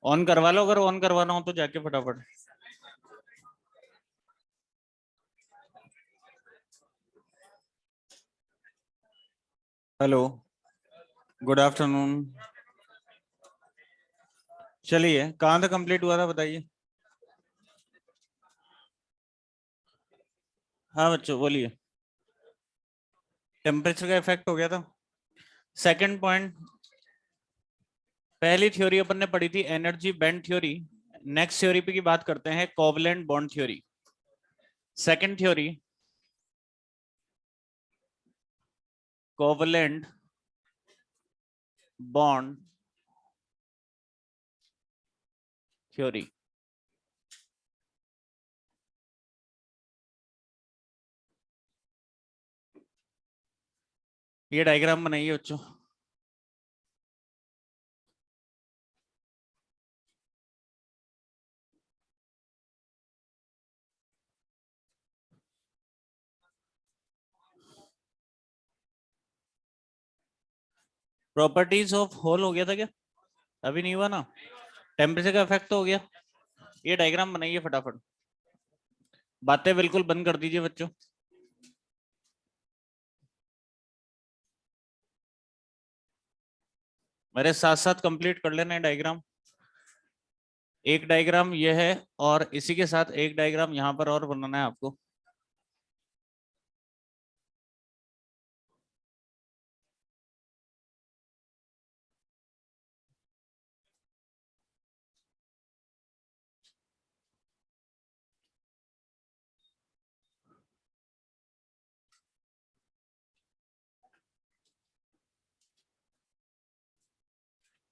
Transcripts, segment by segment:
On करवा लो, अगर on करवाना हो तो जाके फटाफट। Hello, good afternoon. चलिए, कहाँ तक कंप्लीट हुआ था बताइए। हाँ बच्चों बोलिए। टेम्परेचर का इफेक्ट हो गया था। सेकंड पॉइंट, पहली थ्योरी अपन ने पढ़ी थी energy band theory. Next theory पे की बात करते हैं, covalent bond theory. Second theory covalent bond theory. ये डायग्राम बनाइए बच्चों। प्रॉपर्टीज ऑफ होल हो गया था क्या? अभी नहीं हुआ ना। टेम्परेचर का इफेक्ट तो हो गया। ये डायग्राम बनाइए फटाफट। बातें बिल्कुल बंद कर दीजिए बच्चों। मेरे साथ साथ कंप्लीट कर लेना है डायग्राम। एक डायग्राम ये है, और इसी के साथ एक डायग्राम यहाँ पर और बनाना है आपको।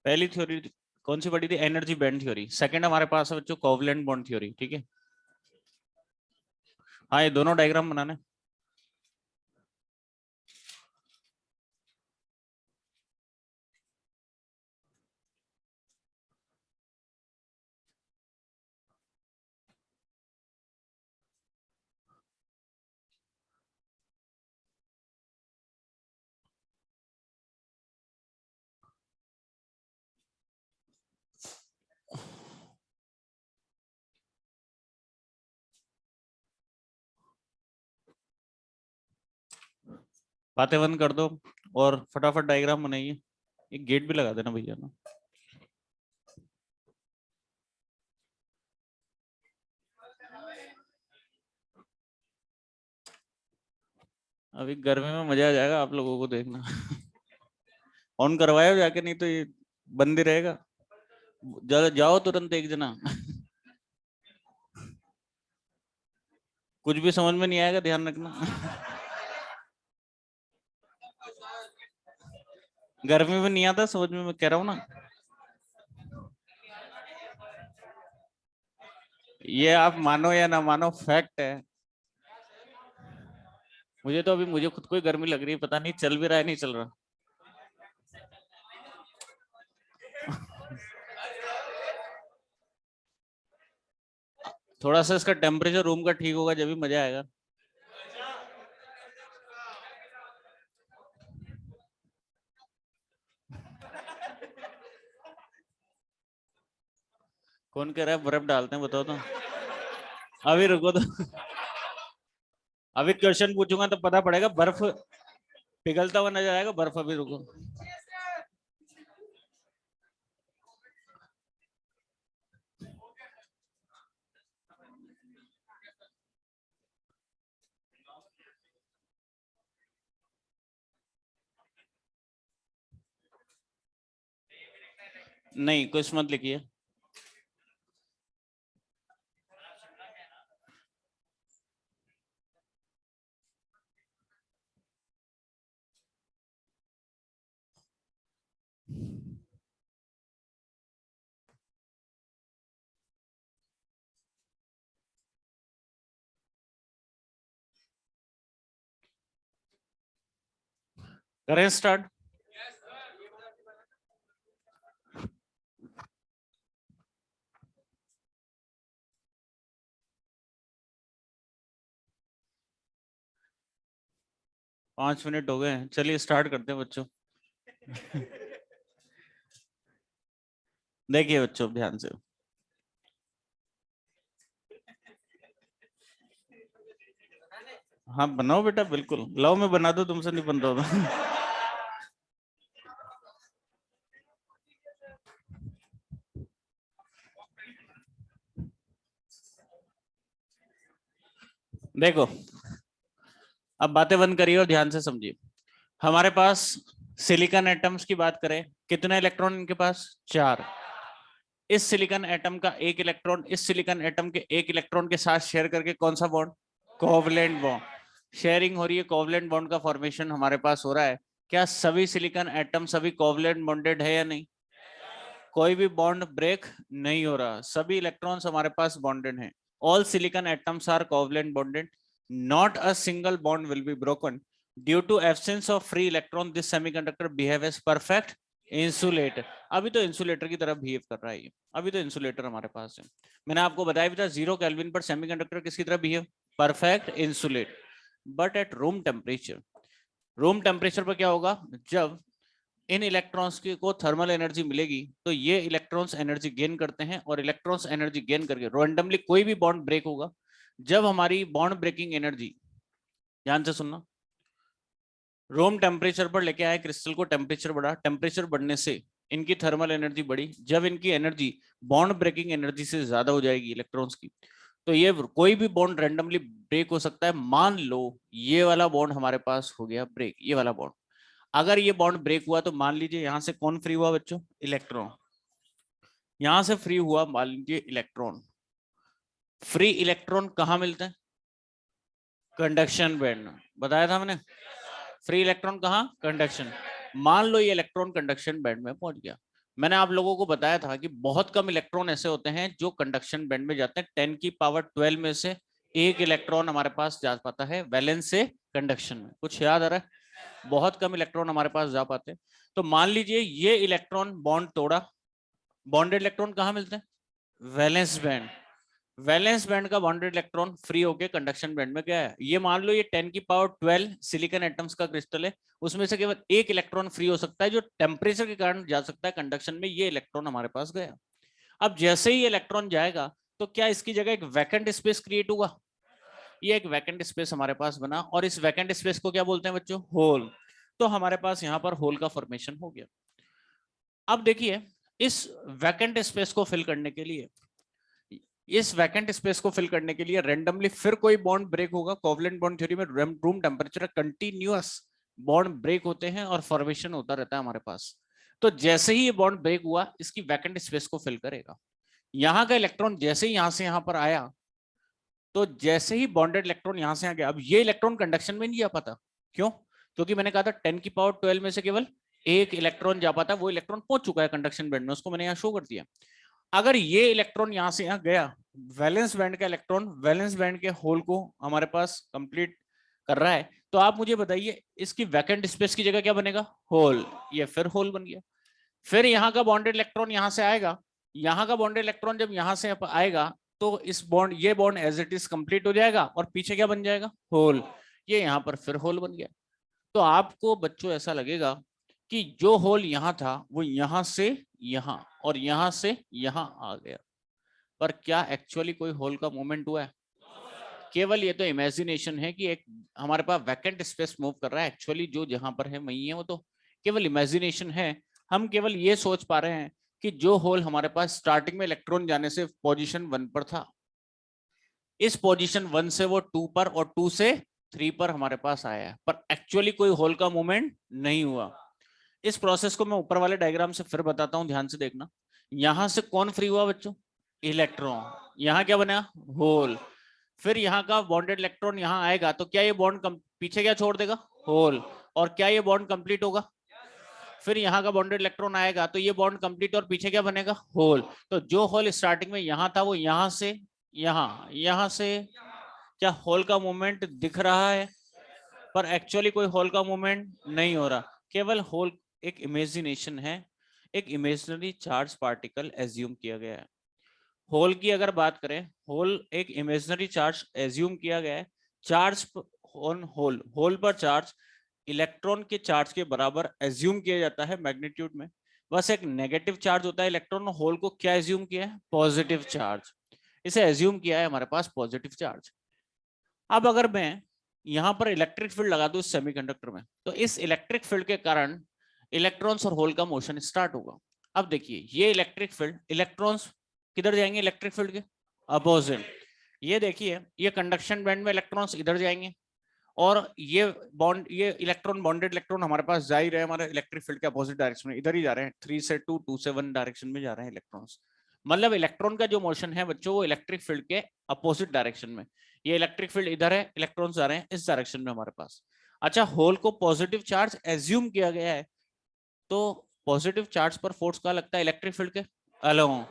पहली थ्योरी कौन सी पढ़ी थी? Energy band theory. सेकंड हमारे पास है बच्चों कोवलेंट बॉन्ड थ्योरी। ठीक है, हाँ ये दोनों डायग्राम बनाने। बातें बंद कर दो और फटाफट डायग्राम बनाइए। एक गेट भी लगा देना भैया ना। अभी गर्मी में मजा आ जाएगा आप लोगों को देखना। ऑन करवाया जाके, नहीं तो ये बंद ही रहेगा। जाओ तुरंत एक जना। कुछ भी समझ में नहीं आएगा, ध्यान रखना। गर्मी में नहीं आता समझ में, मैं कह रहा हूँ ना। ये आप मानो या ना मानो, फैक्ट है। मुझे तो अभी मुझे खुद को ही गर्मी लग रही है, पता नहीं चल भी रहा है नहीं चल रहा। थोड़ा सा इसका टेम्परेचर रूम का ठीक होगा जब भी मजा आएगा। कौन कह रहा है बर्फ डालते हैं, बताओ तो। अभी रुको तो। अभी क्वेश्चन पूछूंगा तो पता पड़ेगा। बर्फ पिघलता हुआ नजर आएगा, बर्फ। अभी रुको। नहीं, कुछ मत लिखिए। करें स्टार्ट। 5 मिनट हो गए हैं, चलिए स्टार्ट करते हैं बच्चों। देखिए बच्चों ध्यान से, हाँ बनाओ बेटा, बिल्कुल लाओ, मैं बना दूं, तुमसे नहीं बन रहा था। देखो, अब बातें बंद करिए और ध्यान से समझिए। हमारे पास सिलिकॉन एटम्स की बात करें, कितने इलेक्ट्रॉन इनके पास? 4। इस सिलिकॉन एटम का एक इलेक्ट्रॉन इस सिलिकॉन एटम के एक इलेक्ट्रॉन के साथ शेयर करके कौन सा बॉन्ड? Covalent bond. शेयरिंग हो रही है, कोवलेंट बॉन्ड का फॉर्मेशन हमारे पास हो रहा है। क्या सभी सिलिकॉन एटम सभी कोवलेंट बॉन्डेड है या नहीं? कोई भी बॉन्ड ब्रेक नहीं हो रहा, सभी इलेक्ट्रॉन्स हमारे पास बॉन्डेड हैं। All silicon atoms are covalent bonded, not a single bond will be broken due to absence of free electron, this semiconductor behave as perfect insulator. अभी तो इंसुलेटर की तरह बिहेव कर रहा है ये, अभी तो इंसुलेटर हमारे पास है। मैंने आपको बताया भी था 0 केल्विन पर सेमीकंडक्टर किसकी तरह behave? Perfect insulate. But at room temperature पर क्या होगा? जब इन इलेक्ट्रॉन्स की को थर्मल एनर्जी मिलेगी तो ये इलेक्ट्रॉन्स एनर्जी गेन करते हैं, और इलेक्ट्रॉन्स एनर्जी गेन करके रैंडमली कोई भी बॉन्ड ब्रेक होगा। जब हमारी बॉन्ड ब्रेकिंग एनर्जी, ध्यान से सुनना, रूम टेम्परेचर पर लेके आए क्रिस्टल को, टेम्परेचर बढ़ा, टेम्परेचर बढ़ने से इनकी थर्मल एनर्जी बढ़ी। जब इनकी एनर्जी बॉन्ड ब्रेकिंग एनर्जी से ज्यादा हो जाएगी इलेक्ट्रॉन्स की, तो ये कोई भी बॉन्ड रैंडमली ब्रेक हो सकता है। मान लो ये वाला बॉन्ड हमारे पास हो गया ब्रेक, ये वाला बॉन्ड। अगर ये बॉन्ड ब्रेक हुआ तो मान लीजिए यहां से कौन फ्री हुआ बच्चों? इलेक्ट्रॉन। यहां से फ्री हुआ, मान लीजिए इलेक्ट्रॉन। फ्री इलेक्ट्रॉन कहां मिलते हैं? कंडक्शन बैंड में, बताया था मैंने। फ्री इलेक्ट्रॉन कहां? कंडक्शन। मान लो ये इलेक्ट्रॉन कंडक्शन बैंड में पहुंच गया। मैंने आप लोगों को बताया था कि बहुत कम इलेक्ट्रॉन ऐसे होते हैं जो कंडक्शन बैंड में जाते हैं। 10⁻12 में से एक इलेक्ट्रॉन हमारे पास जा पाता है वैलेंस से कंडक्शन में। कुछ याद आ रहा है? बहुत कम इलेक्ट्रॉन हमारे पास जा पाते हैं। तो मान लीजिए ये इलेक्ट्रॉन बॉन्ड तोड़ा, बॉन्डेड इलेक्ट्रॉन कहां मिलते हैं? Valence band. वैलेंस बैंड का बॉन्डेड इलेक्ट्रॉन फ्री होके कंडक्शन बैंड में गया है। ये मान लो ये 10⁻12 सिलिकॉन एटम्स का क्रिस्टल है, उसमें से केवल एक इलेक्ट्रॉन फ्री हो सकता है जो टेम्परेचर के कारण जा सकता है कंडक्शन में। ये इलेक्ट्रॉन हमारे पास गया। अब जैसे ही इलेक्ट्रॉन जाएगा तो क्या इसकी जगह एक वैकेंट स्पेस क्रिएट होगा? ये एक वैकेंट स्पेस हमारे पास बना, और इस वैकेंट स्पेस को क्या बोलते हैं बच्चों? होल। तो हमारे पास यहाँ पर होल का फॉर्मेशन हो गया। अब देखिए, इस वैकेंट स्पेस को फिल करने के लिए, इस वैकेंट स्पेस को फिल करने के लिए रैंडमली फिर कोई बॉन्ड ब्रेक होगा। कोवलेंट बॉन्ड थ्योरी में room temperature continuous bond break होते हैं और फॉर्मेशन होता रहता है हमारे पास। तो जैसे ही ये बॉन्ड ब्रेक हुआ, इसकी वैकेंट स्पेस को फिल करेगा। यहाँ का इलेक्ट्रॉन जैसे ही यहाँ से यहाँ पर आया, तो जैसे ही बॉन्डेड इलेक्ट्रॉन यहाँ से आ गया, अब ये इलेक्ट्रॉन कंडक्शन में नहीं जा पाता। क्यों? क्योंकि मैंने कहा था 10⁻12 में से केवल एक इलेक्ट्रॉन जा पाता। वो इलेक्ट्रॉन पहुंच चुका है कंडक्शन बैंड में, उसको मैंने यहाँ शो कर दिया। अगर ये इलेक्ट्रॉन यहाँ से यहाँ गया, वैलेंस बैंड का इलेक्ट्रॉन वैलेंस बैंड के होल को हमारे पास कंप्लीट कर रहा है, तो आप मुझे बताइए इसकी वैकेंट स्पेस की जगह क्या बनेगा? होल। ये फिर होल बन गया। फिर यहाँ का बॉन्डेड इलेक्ट्रॉन यहाँ से आएगा, यहाँ का बॉन्डेड इलेक्ट्रॉन जब यहाँ से आएगा तो इस बॉन्ड, ये bond as it is complete हो जाएगा और पीछे क्या बन जाएगा? होल। ये यहाँ पर फिर होल बन गया। तो आपको बच्चों ऐसा लगेगा कि जो होल यहाँ था वो यहाँ से यहाँ और यहाँ से यहाँ आ गया, पर क्या एक्चुअली कोई होल का मूवमेंट हुआ है? केवल ये तो इमेजिनेशन है कि एक हमारे पास वैकेंट स्पेस मूव कर रहा है। एक्चुअली जो जहां पर है वही है, वो तो केवल इमेजिनेशन है। हम केवल ये सोच पा रहे हैं कि जो होल हमारे पास स्टार्टिंग में इलेक्ट्रॉन जाने से पोजीशन 1 पर था, इस पोजीशन 1 से वो 2 पर और 2 से 3 पर हमारे पास आया है, पर एक्चुअली कोई होल का मूवमेंट नहीं हुआ। इस प्रोसेस को मैं ऊपर वाले डायग्राम से फिर बताता हूं, ध्यान से देखना। यहां से कौन फ्री हुआ बच्चों? इलेक्ट्रॉन। यहाँ क्या बना? होल। फिर यहाँ का बॉन्डेड इलेक्ट्रॉन यहाँ आएगा तो क्या ये बॉन्ड पीछे क्या छोड़ देगा? होल। और क्या ये बॉन्ड कंप्लीट होगा? फिर यहाँ का बॉन्डेड इलेक्ट्रॉन आएगा तो ये बॉन्ड कंप्लीट और पीछे क्या बनेगा? होल। तो जो होल स्टार्टिंग में यहाँ था वो यहाँ से यहाँ, यहाँ से, क्या होल का मूवमेंट दिख रहा है? पर एक्चुअली कोई होल का मूवमेंट नहीं हो रहा, केवल होल एक इमेजिनेशन है। एक इमेजिनरी चार्ज पार्टिकल एज्यूम किया गया है। होल की अगर बात करें, होल एक इमेजिनरी चार्ज एज्यूम किया गया है। चार्ज ऑन होल, होल पर चार्ज इलेक्ट्रॉन के चार्ज के बराबर एज्यूम किया जाता है मैग्नीट्यूड में, बस एक नेगेटिव चार्ज होता है इलेक्ट्रॉन, होल को क्या एज्यूम किया है, पॉजिटिव चार्ज, इसे एज्यूम किया है हमारे पास पॉजिटिव चार्ज। अब अगर मैं यहां पर इलेक्ट्रिक फील्ड लगा दूं सेमीकंडक्टर में, तो इस इलेक्ट्रिक फील्ड के कारण इलेक्ट्रॉन्स और होल का मोशन स्टार्ट होगा। अब देखिए ये इलेक्ट्रिक फील्ड, इलेक्ट्रॉन्स किधर जाएंगे इलेक्ट्रिक फील्ड के अपोजिट। ये देखिए ये कंडक्शन बैंड में इलेक्ट्रॉन्स इधर जाएंगे, और ये बॉन्ड, ये इलेक्ट्रॉन बॉन्डेड इलेक्ट्रॉन हमारे पास जा ही रहे हैं हमारे इलेक्ट्रिक फील्ड के अपोजिट डायरेक्शन में, इधर ही जा रहे हैं, 3 से 2, 2 से 1 डायरेक्शन में जा रहे हैं इलेक्ट्रॉन्स। मतलब इलेक्ट्रॉन का जो मोशन है बच्चों वो इलेक्ट्रिक फील्ड के अपोजिट डायरेक्शन में, ये इलेक्ट्रिक फील्ड इधर है, इलेक्ट्रॉन्स जा रहे हैं इस डायरेक्शन में हमारे पास। अच्छा होल को पॉजिटिव चार्ज एज्यूम किया गया है, तो पॉजिटिव चार्ज पर फोर्स कहाँ लगता है, इलेक्ट्रिक फील्ड के अलोंग,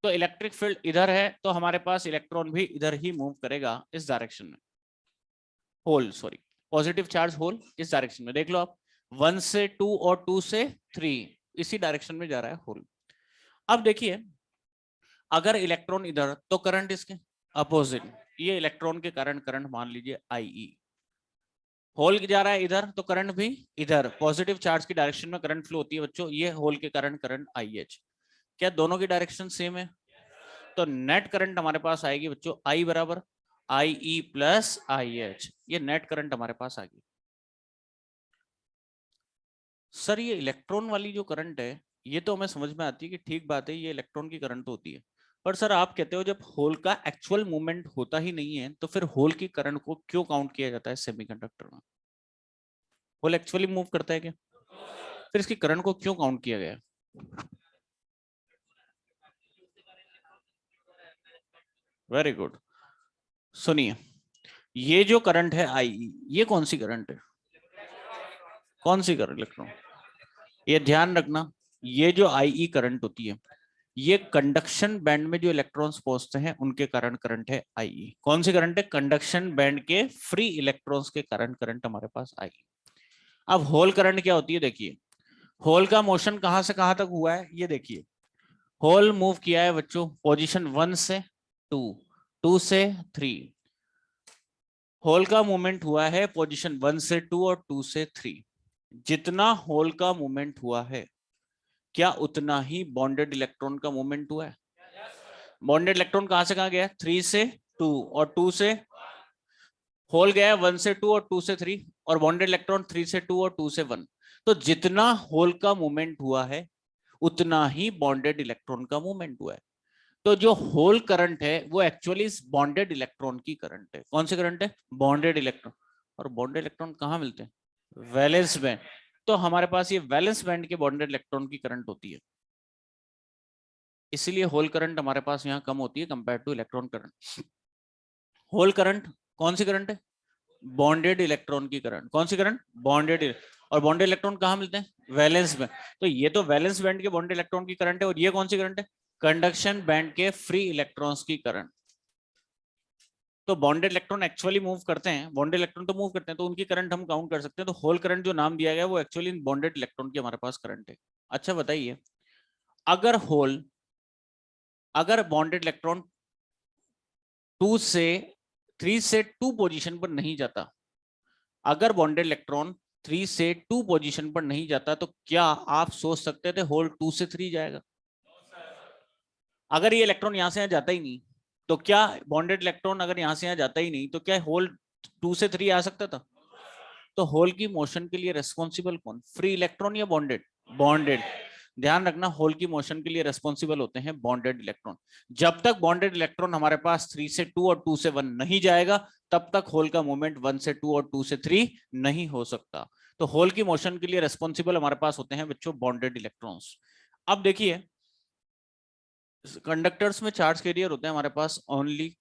तो इलेक्ट्रिक फील्ड इधर है तो हमारे पास इलेक्ट्रॉन भी इधर ही मूव करेगा इस डायरेक्शन में, hole sorry positive charge hole इस डायरेक्शन में, देख लो आप 1 से 2 और 2 से 3 इसी डायरेक्शन में जा रहा है होल। अब देखिए अगर इलेक्ट्रॉन इधर तो करंट इसके अपोजिट, ये इलेक्ट्रॉन के कारण करंट मान लीजिए IE, होल जा रहा है इधर तो करंट भी इधर, पॉजिटिव चार्ज की डायरेक्शन में करंट फ्लो होती है बच्चों, ये होल के कारण करंट IH। क्या दोनों की डायरेक्शन सेम है, तो नेट करंट हमारे पास आएगी बच्चों I बराबर IE प्लस IH, ये नेट करंट हमारे पास आ गई। सर ये इलेक्ट्रॉन वाली जो करंट है ये तो हमें समझ में आती है कि ठीक बात है ये इलेक्ट्रॉन की करंट होती है, पर सर आप कहते हो जब होल का एक्चुअल मूवमेंट होता ही नहीं है तो फिर होल की करंट को क्यों काउंट किया जाता है सेमीकंडक्टर में, होल एक्चुअली मूव करता है क्या, फिर इसकी करंट को क्यों काउंट किया गया। वेरी गुड, सुनिए ये जो करंट है IE, ये कौन सी करंट है, कौन सी करंट, इलेक्ट्रॉन, ये ध्यान रखना ये जो IE करंट होती है ये कंडक्शन बैंड में जो इलेक्ट्रॉन्स पहुंचते हैं उनके कारण करंट है IE। कौन सी करंट है, कंडक्शन बैंड के फ्री इलेक्ट्रॉन्स के कारण करंट हमारे पास IE। अब होल करंट क्या होती है, देखिए होल का मोशन कहां से कहां तक हुआ है, ये देखिए होल मूव किया है बच्चों पोजीशन 1 से 2, 2 से 3, होल का मूवमेंट हुआ है पोजीशन 1 से 2 और 2 से 3। जितना होल का मूवमेंट हुआ है क्या उतना ही बॉन्डेड इलेक्ट्रॉन का मूवमेंट हुआ है, बॉन्डेड इलेक्ट्रॉन कहां से कहां गया, 3 से 2 और 2 से, होल गया 1 से 2 और 2 से 3, और बॉन्डेड इलेक्ट्रॉन 3 से 2 और 2 से 1। तो जितना होल का मूवमेंट हुआ है उतना ही बॉन्डेड इलेक्ट्रॉन का मूवमेंट हुआ है। तो जो होल करंट है वो एक्चुअली इस बॉन्डेड इलेक्ट्रॉन की करंट है। कौन सी करंट है, बॉन्डेड इलेक्ट्रॉन। और बॉन्डेड इलेक्ट्रॉन कहाँ मिलते हैं, वैलेंस बैंड। तो हमारे पास ये वैलेंस बैंड के बॉन्डेड इलेक्ट्रॉन की करंट होती है, इसीलिए होल करंट हमारे पास यहाँ कम होती है compare to electron current. Hole current कौन सी करंट है, बॉन्डेड इलेक्ट्रॉन की करंट। कौन सी करंट, बॉन्डेड। और बॉन्डेड इलेक्ट्रॉन कहाँ मिलते हैं, वैलेंस बैंड। तो ये तो वैलेंस बैंड के बॉन्डेड इलेक्ट्रॉन की करंट है, और ये कौन सी करंट है, कंडक्शन बैंड के फ्री इलेक्ट्रॉन्स की करंट। तो बॉन्डेड इलेक्ट्रॉन एक्चुअली मूव करते हैं, बॉन्डेड इलेक्ट्रॉन तो मूव करते हैं, तो उनकी करंट हम काउंट कर सकते हैं। तो होल करंट जो नाम दिया गया वो एक्चुअली बॉन्डेड इलेक्ट्रॉन की हमारे पास करंट है। अच्छा बताइए अगर होल, अगर बॉन्डेड इलेक्ट्रॉन 2 से 3 से 2 पोजीशन पर नहीं जाता, अगर बॉन्डेड इलेक्ट्रॉन 3 से 2 पोजीशन पर नहीं जाता तो क्या आप सोच सकते थे होल 2 से 3 जाएगा। अगर ये इलेक्ट्रॉन यहां से यहां जाता ही नहीं तो क्या बॉन्डेड इलेक्ट्रॉन अगर यहां से यहां जाता ही नहीं तो क्या होल 2 से 3 आ सकता था। तो होल की मोशन के लिए रेस्पॉन्सिबल कौन, फ्री इलेक्ट्रॉन या बॉन्डेड, बॉन्डेड। ध्यान रखना होल की मोशन के लिए रेस्पॉन्सिबल होते हैं बॉन्डेड इलेक्ट्रॉन। जब तक बॉन्डेड इलेक्ट्रॉन हमारे पास 3 से 2 और 2 से 1 नहीं जाएगा तब तक होल का मूवमेंट 1 से 2 और 2 से 3 नहीं हो सकता। तो होल की मोशन के लिए रेस्पॉन्सिबल हमारे पास होते हैं बच्चों बॉन्डेड इलेक्ट्रॉन्स। अब देखिए कंडक्टर्स में चार्ज कैरियर होते हैं हमारे पास only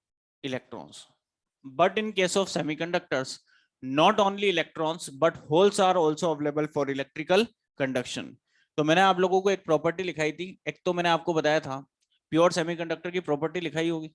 electrons, but in case of semiconductors not only electrons but holes are also available for electrical conduction। तो मैंने आप लोगों को एक प्रॉपर्टी लिखाई थी, एक तो मैंने आपको बताया था प्योर सेमीकंडक्टर की प्रॉपर्टी लिखाई होगी,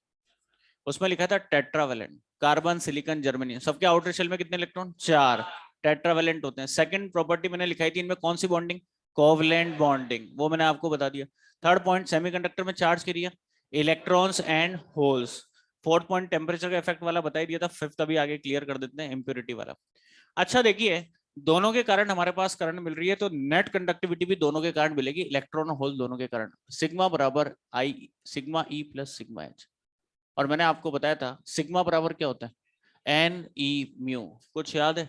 उसमें लिखा था टेट्रावेलेंट, कार्बन सिलिकॉन जर्मेनियम, सबके आउटर शेल में कितने इलेक्ट्रॉन, 4 टेट्रावेलेंट होते हैं। सेकंड प्रॉपर्टी मैंने लिखाई थी इनमें कौन सी बॉन्डिंग, कोवलेंट बॉन्डिंग, वो मैंने आपको बता दिया। थर्ड पॉइंट सेमीकंडक्टर में charge carrier electrons and holes. Fourth point temperature का इफेक्ट वाला बता दिया था। फिफ्थ अभी आगे क्लियर कर देते हैं, इंप्योरिटी वाला। अच्छा देखिए दोनों के कारण हमारे पास करंट मिल रही है, तो नेट कंडक्टिविटी भी दोनों के कारण मिलेगी, इलेक्ट्रॉन और होल दोनों के कारण। सिग्मा बराबर आई sigma E plus sigma H. और मैंने आपको बताया था सिग्मा बराबर क्या होता है, एन ई म्यू, कुछ याद है?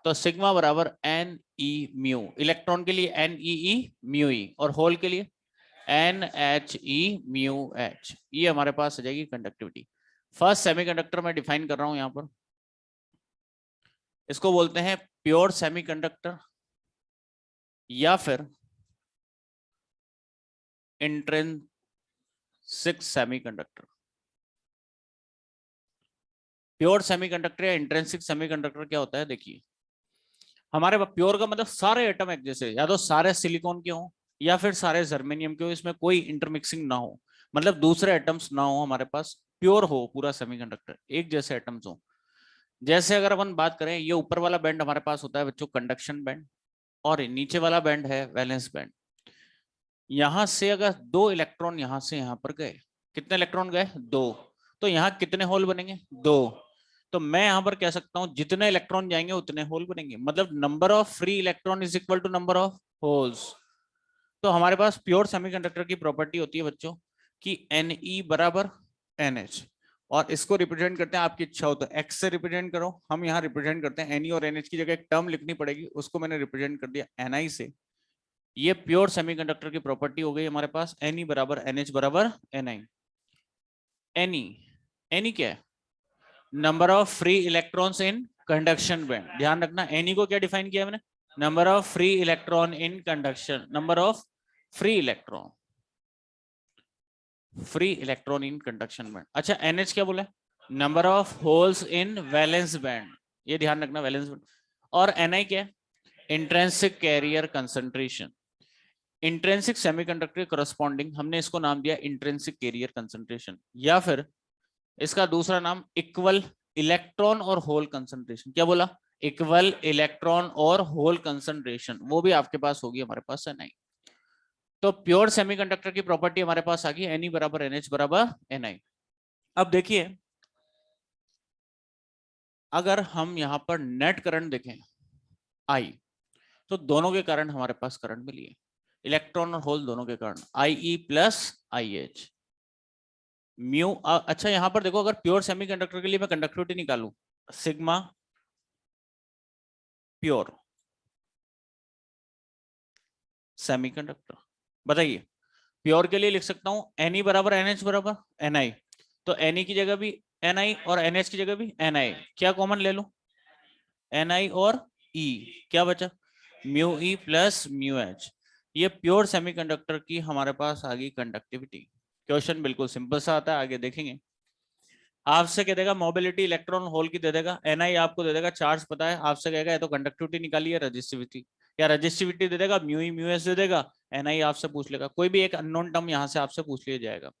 तो सिग्मा बराबर एन ई म्यू, इलेक्ट्रॉन के लिए एन ई म्यू ई, और होल के लिए N H E mu H. ये हमारे पास आ जाएगी कंडक्टिविटी। फर्स्ट सेमीकंडक्टर मैं डिफाइन कर रहा हूं यहां पर, इसको बोलते हैं प्योर सेमीकंडक्टर या फिर इंट्रिंसिक सेमीकंडक्टर। प्योर सेमीकंडक्टर या इंट्रिंसिक सेमीकंडक्टर क्या होता है, देखिए हमारे पास प्योर का मतलब सारे एटम एक जैसे, या तो सारे सिलिकॉन के हों या फिर सारे जर्मेनियम के हो, इसमें कोई इंटरमिक्सिंग ना हो, मतलब दूसरे एटम्स ना हो, हमारे पास प्योर हो पूरा सेमीकंडक्टर, एक जैसे एटम्स हो। जैसे अगर अपन बात करें, ये ऊपर वाला बैंड हमारे पास होता है बच्चों कंडक्शन बैंड, और नीचे वाला बैंड है वैलेंस बैंड। यहां से अगर दो इलेक्ट्रॉन यहां से यहां पर गए, कितने इलेक्ट्रॉन गए, दो, तो यहाँ कितने होल बनेंगे, दो। तो मैं यहां पर कह सकता हूं जितने इलेक्ट्रॉन जाएंगे उतने होल बनेंगे, मतलब number of free electron is equal to number of holes. तो हमारे पास प्योर सेमीकंडक्टर की प्रॉपर्टी होती है बच्चों कि Ne बराबर NH, और इसको रिप्रेजेंट करते हैं, आपकी इच्छा हो तो x से रिप्रेजेंट करो, हम यहाँ रिप्रेजेंट करते हैं Ne और NH की जगह एक टर्म लिखनी पड़ेगी, उसको मैंने रिप्रेजेंट कर दिया Ni से। ये प्योर सेमीकंडक्टर की प्रॉपर्टी हो गई हमारे पास, Ne बराबर NH बराबर Ni। Ne क्या है, number of free electrons in conduction band. ध्यान रखना Ne को क्या डिफाइन किया मैंने, number of free electron in conduction, number of free electron, free electron in conduction band. अच्छा NH क्या बोला, number of holes in valence band, ये ध्यान रखना वैलेंस बैंड। और Ni क्या है, intrinsic carrier concentration. Intrinsic semiconductor के करस्पॉन्डिंग हमने इसको नाम दिया इंट्रिंसिक कैरियर कंसंट्रेशन, या फिर इसका दूसरा नाम इक्वल इलेक्ट्रॉन और होल कंसंट्रेशन। क्या बोला, इक्वल इलेक्ट्रॉन और होल कंसंट्रेशन, वो भी आपके पास होगी, हमारे पास है नहीं। तो प्योर सेमीकंडक्टर की प्रॉपर्टी हमारे पास आ गई Ne बराबर NH बराबर Ni। अब देखिए अगर हम यहां पर नेट करंट देखें I, तो दोनों के कारण हमारे पास करंट मिली है, इलेक्ट्रॉन और होल दोनों के कारण, IE प्लस IH म्यू। अच्छा यहां पर देखो, अगर प्योर सेमीकंडक्टर के लिए मैं कंडक्टिविटी निकालू, सिग्मा प्योर सेमीकंडक्टर, बताइए प्योर के लिए लिख सकता हूं Ne बराबर NH बराबर Ni, तो Ne की जगह भी Ni और NH की जगह भी Ni, क्या कॉमन ले लूं, Ni और E, क्या बचा, mu E plus mu H। ये प्योर सेमीकंडक्टर की हमारे पास आ गई कंडक्टिविटी। क्वेश्चन बिल्कुल सिंपल सा आता है, आगे देखेंगे। आपसे कह देगा मोबिलिटी इलेक्ट्रॉन होल की दे देगा, Ni आपको दे देगा चार्ज पता है, आपसे कहेगा तो कंडक्टिविटी निकालिए रजिस्टिविटी, या रजिस्टिविटी दे देगा, म्यू ई म्यू एस दे देगा, Ni आपसे पूछ लेगा, कोई भी एक अननोन टर्म यहाँ से आपसे पूछ लिया जाएगा।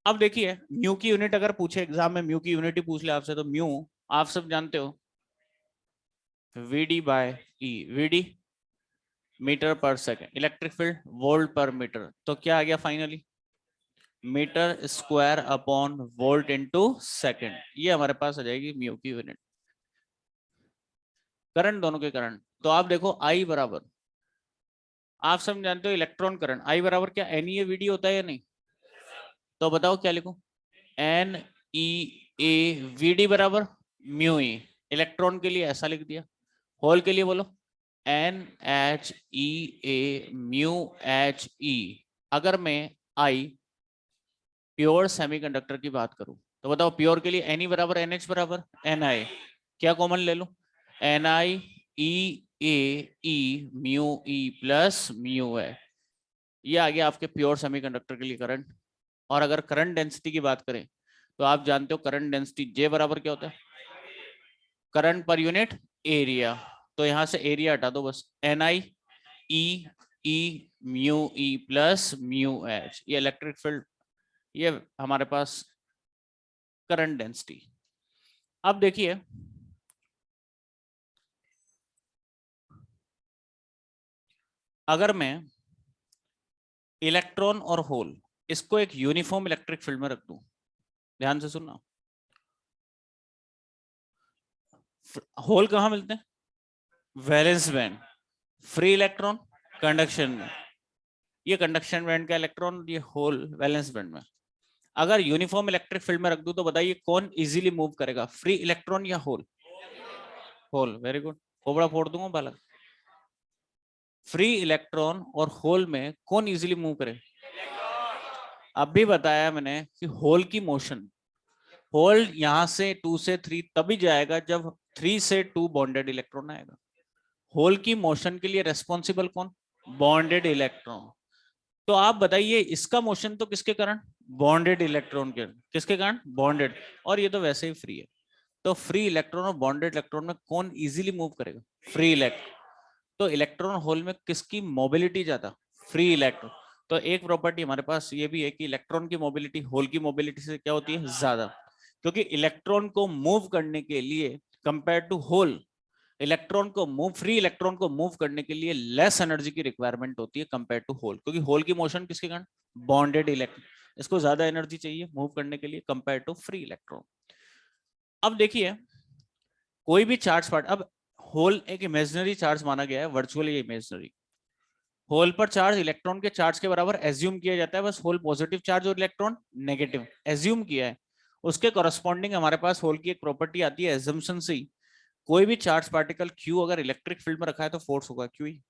अब देखिए म्यू की यूनिट अगर पूछे एग्जाम में, म्यू की यूनिट ही पूछ ले आपसे, तो म्यू आप सब जानते हो VD by E, VD metre per second, electric field volt per metre, तो क्या आ गया finally, metre square upon volt into second, ये हमारे पास आ जाएगी म्यू की यूनिट। करंट दोनों के करंट, तो आप देखो आई बराबर, आप सब जानते हो इलेक्ट्रॉन करंट, आई बराबर क्या NeAVD होता है या नहीं, तो बताओ क्या लिखूं, NeAVD बराबर म्यू ई, इलेक्ट्रॉन के लिए ऐसा लिख दिया, होल के लिए बोलो NHEA म्यू HE। अगर मैं आई प्योर सेमीकंडक्टर की बात करूं, तो बताओ प्योर के लिए Ne बराबर NH बराबर Ni, क्या कॉमन ले लूं, NiEAE mu E plus mu है। ये आ गया आपके प्योर सेमीकंडक्टर के लिए करंट। और अगर करंट डेंसिटी की बात करें, तो आप जानते हो करंट डेंसिटी J बराबर क्या होता है, करंट पर यूनिट एरिया, तो यहां से एरिया हटा दो बस, NiE mu E plus mu H, ये इलेक्ट्रिक फील्ड, ये हमारे पास करंट डेंसिटी। अब देखिए अगर मैं इलेक्ट्रॉन और होल इसको एक यूनिफॉर्म इलेक्ट्रिक फील्ड में रख दूं, ध्यान से सुनना, होल कहां मिलते हैं, valence band, free electron conduction में, ये कंडक्शन बैंड का इलेक्ट्रॉन, ये होल वैलेंस बैंड में। अगर यूनिफॉर्म इलेक्ट्रिक फील्ड में रख दूं तो बताइए कौन इजीली मूव करेगा, फ्री इलेक्ट्रॉन या होल? होल, वेरी गुड, कोबड़ा फोड़ दूंगा बालक। फ्री इलेक्ट्रॉन और होल में कौन इजीली मूव करे? अभी बताया मैंने कि होल की मोशन, होल यहां से 2 से 3 तभी जाएगा जब 3 से 2 बॉन्डेड इलेक्ट्रॉन आएगा। होल की मोशन के लिए रेस्पॉन्सिबल कौन? Bonded electron. तो आप बताइए इसका मोशन तो किसके कारण? बॉन्डेड इलेक्ट्रॉन के, किसके कारण? बॉन्डेड। और ये तो वैसे ही फ्री है, तो फ्री इलेक्ट्रॉन और बॉन्डेड इलेक्ट्रॉन में कौन इजीली मूव करेगा? Free electron. तो इलेक्ट्रॉन होल में किसकी मोबिलिटी ज्यादा? Free electron. तो एक प्रॉपर्टी हमारे पास ये भी है कि इलेक्ट्रॉन की मोबिलिटी होल की मोबिलिटी से क्या होती है? ज्यादा, क्योंकि इलेक्ट्रॉन को मूव करने के लिए कंपेयर टू होल, इलेक्ट्रॉन को मूव, फ्री इलेक्ट्रॉन को मूव करने के लिए लेस एनर्जी की रिक्वायरमेंट होती है कंपेयर टू होल, क्योंकि होल की मोशन किसके कारण? बॉन्डेड इलेक्ट्रॉन, इसको ज्यादा एनर्जी चाहिए मूव करने के लिए कंपेयर टू फ्री इलेक्ट्रॉन। अब देखिए कोई भी चार्ज पार्ट, अब होल एक इमेजिनरी चार्ज माना गया है, वर्चुअली इमेजिनरी। होल पर चार्ज इलेक्ट्रॉन के चार्ज के बराबर एज्यूम किया जाता है, बस होल पॉजिटिव चार्ज और इलेक्ट्रॉन नेगेटिव एज्यूम किया है। उसके कॉरस्पॉन्डिंग हमारे पास होल की एक प्रॉपर्टी आती है एजम्पशन से ही, कोई भी चार्ज पार्टिकल क्यू अगर इलेक्ट्रिक फील्ड में रखा है तो फोर्स होगा क्यू ही।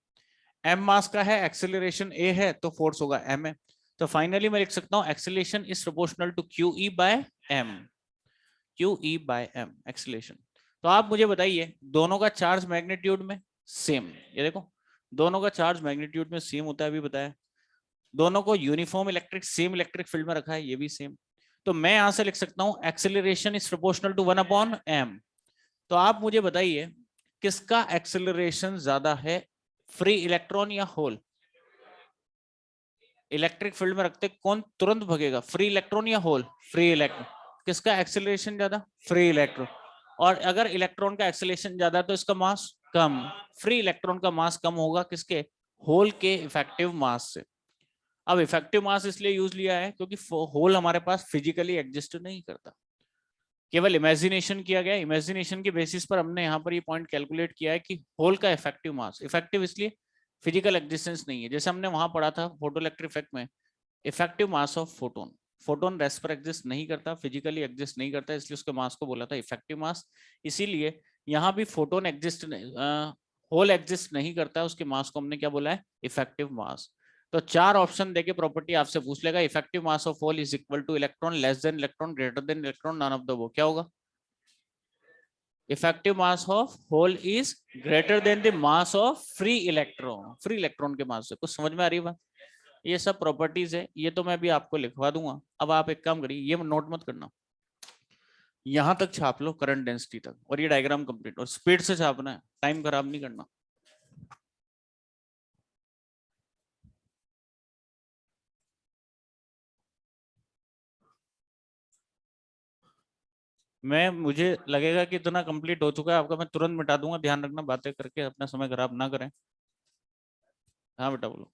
एम मास का है, एक्सेलरेशन ए है, तो फोर्स होगा एम है। तो फाइनली मैं लिख सकता हूं acceleration is proportional to Q E by M, Q E by M acceleration. तो आप मुझे बताइए दोनों का चार्ज मैग्नीट्यूड में सेम, ये देखो दोनों का चार्ज मैग्नीट्यूड में सेम होता है, अभी बताया। दोनों को uniform electric same electric field में रखा है, ये भी सेम। तो मैं यहां से लिख सकता हूं acceleration is proportional to 1/m। तो आप मुझे बताइए किसका एक्सेलरेशन ज्यादा है, फ्री इलेक्ट्रॉन या होल? इलेक्ट्रिक फील्ड में रखते कौन तुरंत भगेगा, फ्री इलेक्ट्रॉन या होल? Free electron. किसका एक्सेलरेशन ज्यादा? Free electron. और अगर इलेक्ट्रॉन का एक्सेलरेशन ज्यादा तो इसका मास कम, फ्री इलेक्ट्रॉन का मास कम होगा किसके? होल के इफेक्टिव मास से। अब इफेक्टिव मास इसलिए यूज लिया है क्योंकि होल हमारे पास फिजिकली एग्जिस्ट नहीं करता, केवल इमेजिनेशन किया गया। इमेजिनेशन के बेसिस पर हमने यहाँ पर ये पॉइंट कैलकुलेट किया है कि होल का इफेक्टिव मास, इफेक्टिव इसलिए फिजिकल एग्जिस्टेंस नहीं है। जैसे हमने वहां पढ़ा था फोटो इलेक्ट्रिक इफेक्ट में, effective mass of photon, photon rest पर एग्जिस्ट नहीं करता, फिजिकली एग्जिस्ट नहीं करता, इसलिए उसके मास को बोला था इफेक्टिव मास। इसीलिए यहाँ भी फोटोन एग्जिस्ट, होल एग्जिस्ट नहीं करता, उसके मास को हमने क्या बोला है? Effective mass. तो 4 ऑप्शन देके प्रॉपर्टी आपसे पूछ लेगा, effective mass of hole is equal to electron, less than electron, greater than electron, none of the वो, क्या होगा? Effective mass of hole is greater than the mass of free electron, free electron के mass से। कुछ समझ में आ रही है बात? ये सब प्रॉपर्टीज है, ये तो मैं अभी आपको लिखवा दूंगा। अब आप एक काम करिए, ये नोट मत करना, यहां तक छाप लो करंट डेंसिटी तक, और ये डायग्राम कंप्लीट, और स्पीड से छापना है, टाइम खराब नहीं करना। मैं, मुझे लगेगा कि इतना कंप्लीट हो चुका है आपका, मैं तुरंत मिटा दूंगा, ध्यान रखना बातें करके अपना समय खराब ना करें। हाँ बेटा बोलो।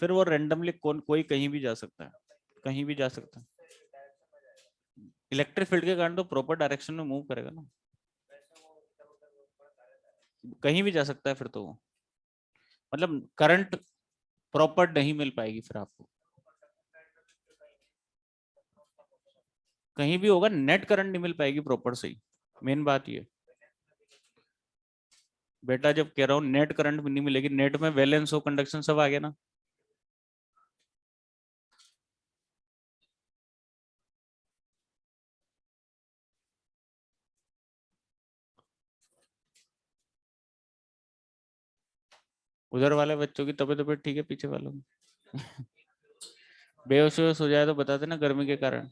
फिर वो रेंडमली कौन, कोई कहीं भी जा सकता है, कहीं भी जा सकता है। इलेक्ट्रिक फील्ड के कारण तो प्रॉपर डायरेक्शन में मूव करेगा ना, कहीं भी जा सकता है फिर तो वो, मतलब करंट प्रॉपर नहीं मिल पाएगी फिर आपको, कहीं भी होगा नेट करंट नहीं मिल पाएगी प्रॉपर सही, मेन बात ये। बेटा जब कह रहा हूँ नेट करंट नहीं मिलेगी, नेट में वैलेंस हो कंडक्शन सब आ गया ना। उधर वाले बच्चों की तबीयत तबीयत ठीक है, पीछे वालों की? बेहोश हो जाए तो बता देना गर्मी के कारण।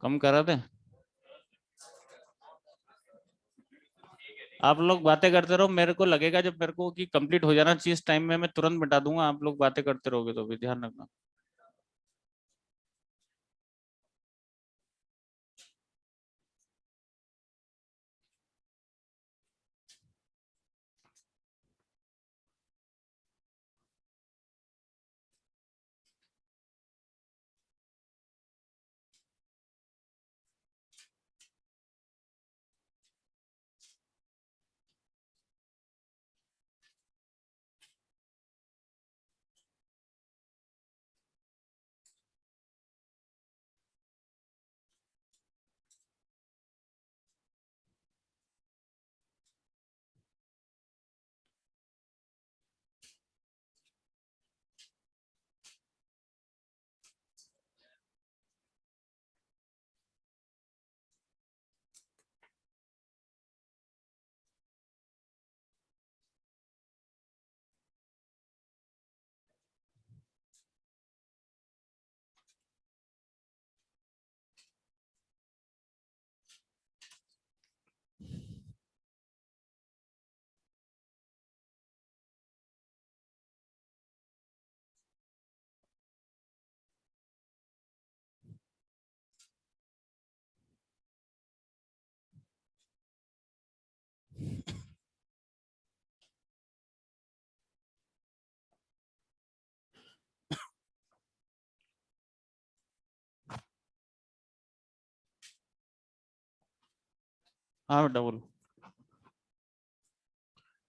कम करा दे। आप लोग बातें करते रहो, मेरे को लगेगा जब मेरे को कि कंप्लीट हो जाना चाहिए इस टाइम में, मैं तुरंत मिटा दूंगा। आप लोग बातें करते रहोगे तो भी ध्यान रखना। हाँ बेटा बोलो।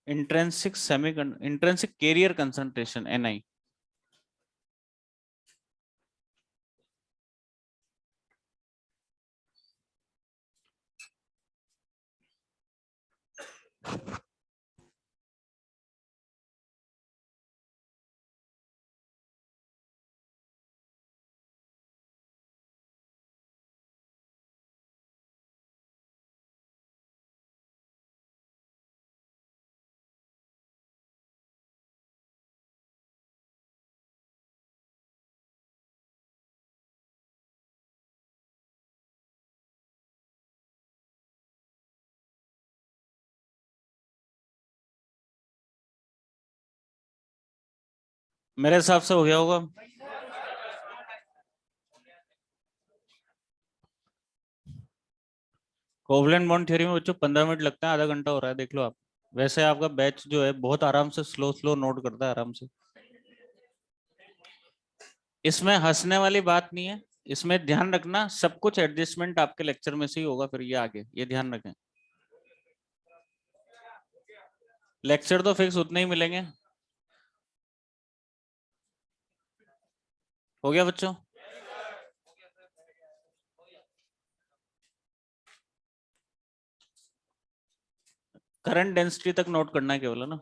Intrinsic carrier concentration, NI. मेरे हिसाब से हो गया होगा। कोवलेंट बॉन्ड थ्योरी में बच्चों 15 मिनट लगता है, आधा घंटा हो रहा है, देख लो आप। वैसे आपका बैच जो है बहुत आराम से स्लो स्लो नोट करता है, आराम से। इसमें हंसने वाली बात नहीं है। इसमें ध्यान रखना, सब कुछ एडजस्टमेंट आपके लेक्चर में से ही होगा, फिर ये आगे ये ध्यान रखें। लेक्चर तो फिक्स उतने ही मिलेंगे। हो गया बच्चों? करंट डेंसिटी तक नोट करना है केवल, है ना?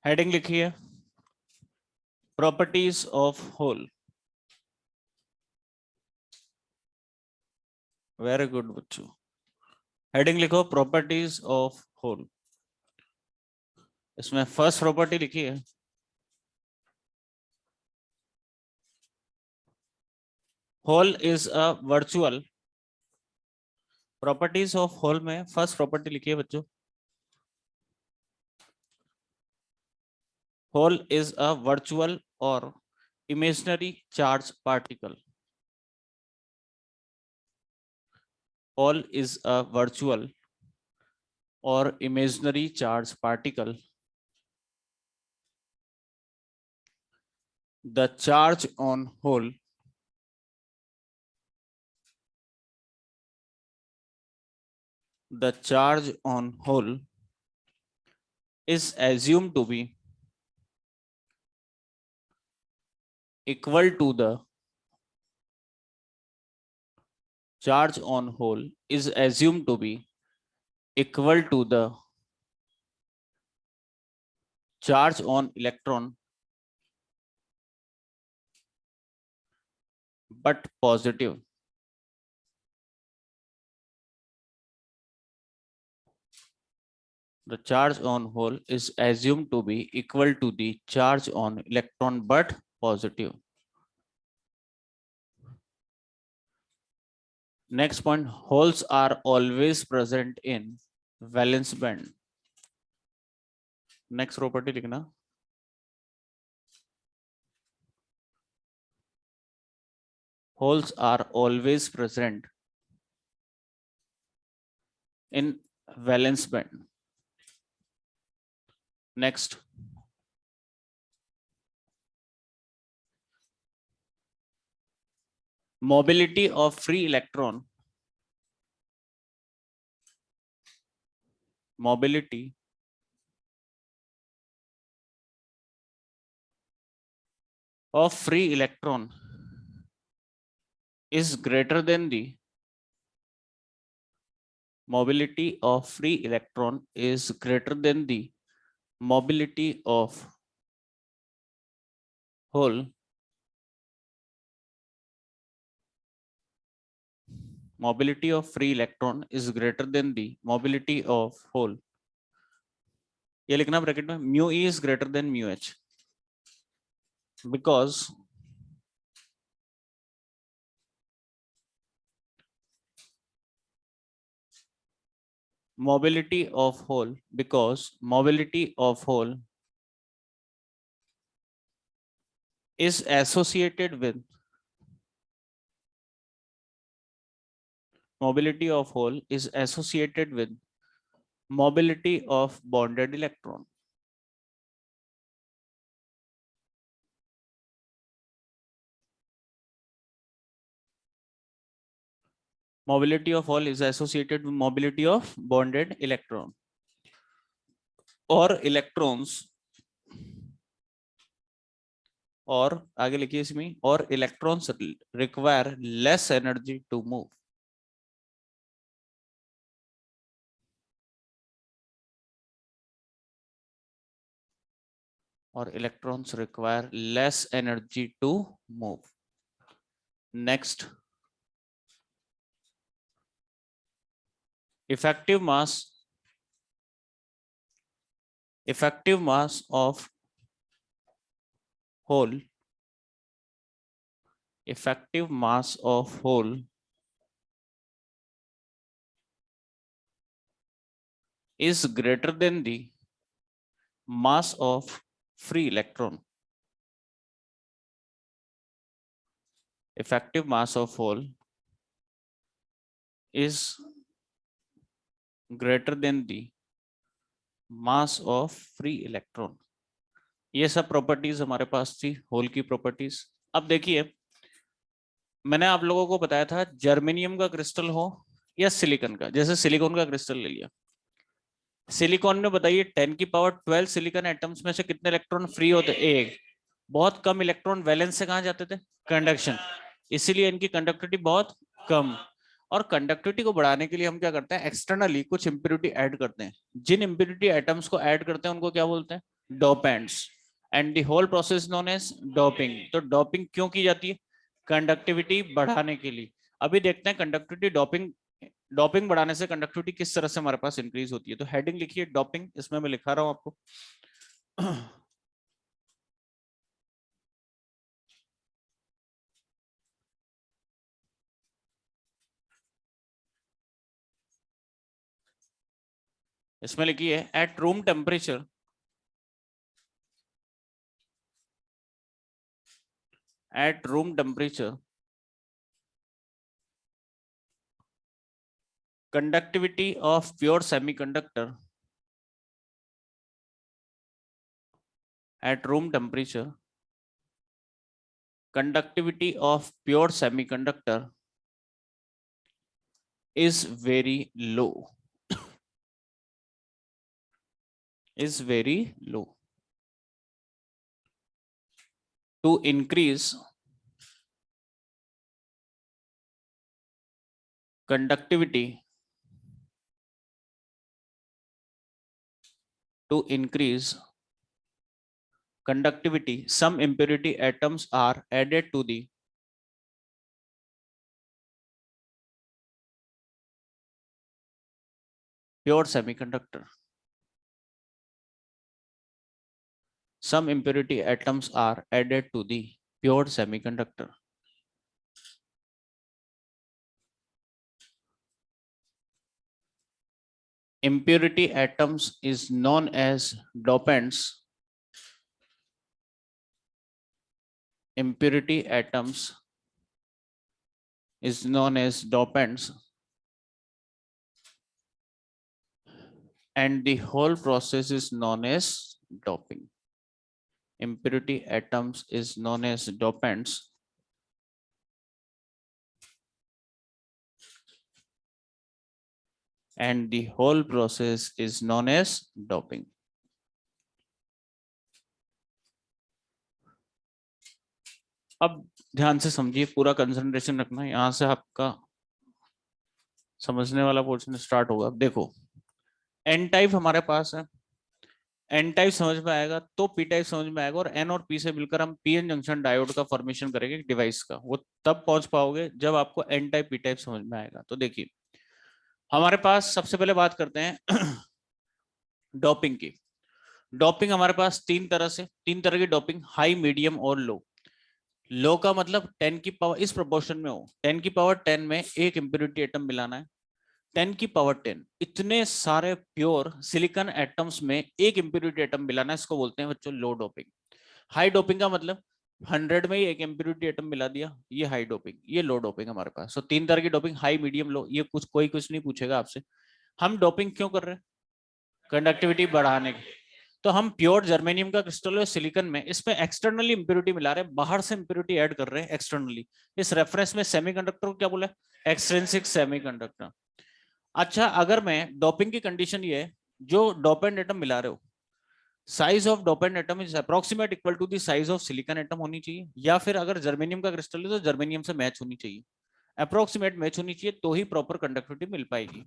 हेडिंग लिखी है, properties of hole. Very good बच्चों। हेडिंग लिखो, प्रॉपर्टीज ऑफ होल। इसमें फर्स्ट प्रॉपर्टी लिखी है, hole is a virtual. Properties of hole में फर्स्ट प्रॉपर्टी लिखी है बच्चों, होल इज अ वर्चुअल और imaginary charge particle. Hole is a virtual or imaginary charge particle. The charge on hole is assumed to be equal to the charge on hole is assumed to be equal to the charge on electron but positive. The charge on hole is assumed to be equal to the charge on electron but positive. Next point, holes are always present in valence band. Next property लिखना, holes are always present in valence band. Next, mobility of free electron. Mobility of free electron is greater than the mobility of free electron is greater than the mobility of hole. Mobility of free electron is greater than the mobility of hole. ये लिखना bracket में, mu e is greater than mu h because mobility of hole is associated with mobility of bonded electron. Mobility of hole is associated with mobility of bonded electron. और electrons, और आगे लिखिए इसमें, और electrons require less energy to move. और electrons require less energy to move. Next, effective mass of hole is greater than the mass of free electron. Effective mass of hole is greater than the mass of free electron. ये सब properties हमारे पास थी whole की properties. अब देखिए, मैंने आप लोगों को बताया था जर्मेनियम का क्रिस्टल हो या सिलिकॉन का. जैसे सिलिकॉन का क्रिस्टल ले लिया, सिलिकॉन में बताइए 10 की पावर 12 सिलिकॉन एटम्स में से कितने इलेक्ट्रॉन फ्री होते? एक. बहुत कम इलेक्ट्रॉन वैलेंस से कहां जाते थे? कंडक्शन. इसीलिए इनकी कंडक्टिविटी बहुत कम. और कंडक्टिविटी को बढ़ाने के लिए हम क्या करते हैं? एक्सटर्नली कुछ इंप्योरिटी ऐड करते हैं. जिन इंप्योरिटी एटम्स को ऐड करते हैं उनको क्या बोलते हैं? Dopants. And the whole process known as doping. तो डोपिंग क्यों की जाती है? कंडक्टिविटी बढ़ाने के लिए. अभी देखते हैं कंडक्टिविटी डोपिंग बढ़ाने से कंडक्टिविटी किस तरह से हमारे पास इंक्रीज होती है. तो हेडिंग लिखिए डोपिंग, इसमें मैं लिखा रहा हूं आपको. इसमें लिखिए at room temperature conductivity of pure semiconductor at room temperature conductivity of pure semiconductor is very low. To increase conductivity to increase conductivity, some impurity atoms are added to the pure semiconductor. Some impurity atoms are added to the pure semiconductor. Impurity atoms is known as dopants. Impurity atoms is known as dopants, and the whole process is known as doping. Impurity atoms is known as dopants, and the whole process is known as doping. अब ध्यान से समझिए, पूरा concentration रखना, यहां से आपका समझने वाला पोर्शन स्टार्ट होगा। अब देखो, एन टाइप हमारे पास है, एन टाइप समझ में आएगा तो पी टाइप समझ में आएगा, और एन और पी से मिलकर हम पीएन जंक्शन डायोड का फॉर्मेशन करेंगे डिवाइस का। वो तब पहुंच पाओगे जब आपको एन टाइप पी टाइप समझ में आएगा। तो देखिए, हमारे पास सबसे पहले बात करते हैं डोपिंग की। डोपिंग हमारे पास तीन तरह की डोपिंग, हाई, मीडियम और लो। लो का मतलब 10 की पावर इस प्रोपोर्शन में हो, 10 की पावर 10 में एक इंप्योरिटी एटम मिलाना है, 10 की पावर 10 इतने सारे प्योर सिलिकॉन एटम्स में एक इंप्योरिटी एटम मिलाना है, इसको बोलते हैं बच्चों लो डोपिंग। हाई डोपिंग का मतलब 100 में ही एक इंप्योरिटी एटम मिला दिया, ये हाई डोपिंग, ये लो डोपिंग हमारे पास। तो तीन तरह की डोपिंग, हाई, मीडियम, लो। ये कुछ नहीं पूछेगा आपसे। हम डोपिंग क्यों कर रहे हैं? कंडक्टिविटी बढ़ाने की। तो हम प्योर जर्मेनियम का क्रिस्टल और सिलिकॉन में इसमें एक्सटर्नली इंप्योरिटी मिला रहे हैं, बाहर से इंप्योरिटी ऐड कर रहे हैं एक्सटर्नली। इस रेफरेंस में सेमीकंडक्टर को क्या बोला है? Extrinsic semiconductor. अच्छा, अगर मैं डोपिंग की कंडीशन ये है, जो डोपेंट एटम मिला रहे हो, size of dopant atom is approximate equal to the size of silicon atom होनी चाहिए, या फिर अगर जर्मेनियम का क्रिस्टल है तो जर्मेनियम से मैच होनी चाहिए, अप्रोक्सीमेट मैच होनी चाहिए, तो ही प्रॉपर कंडक्टिविटी मिल पाएगी।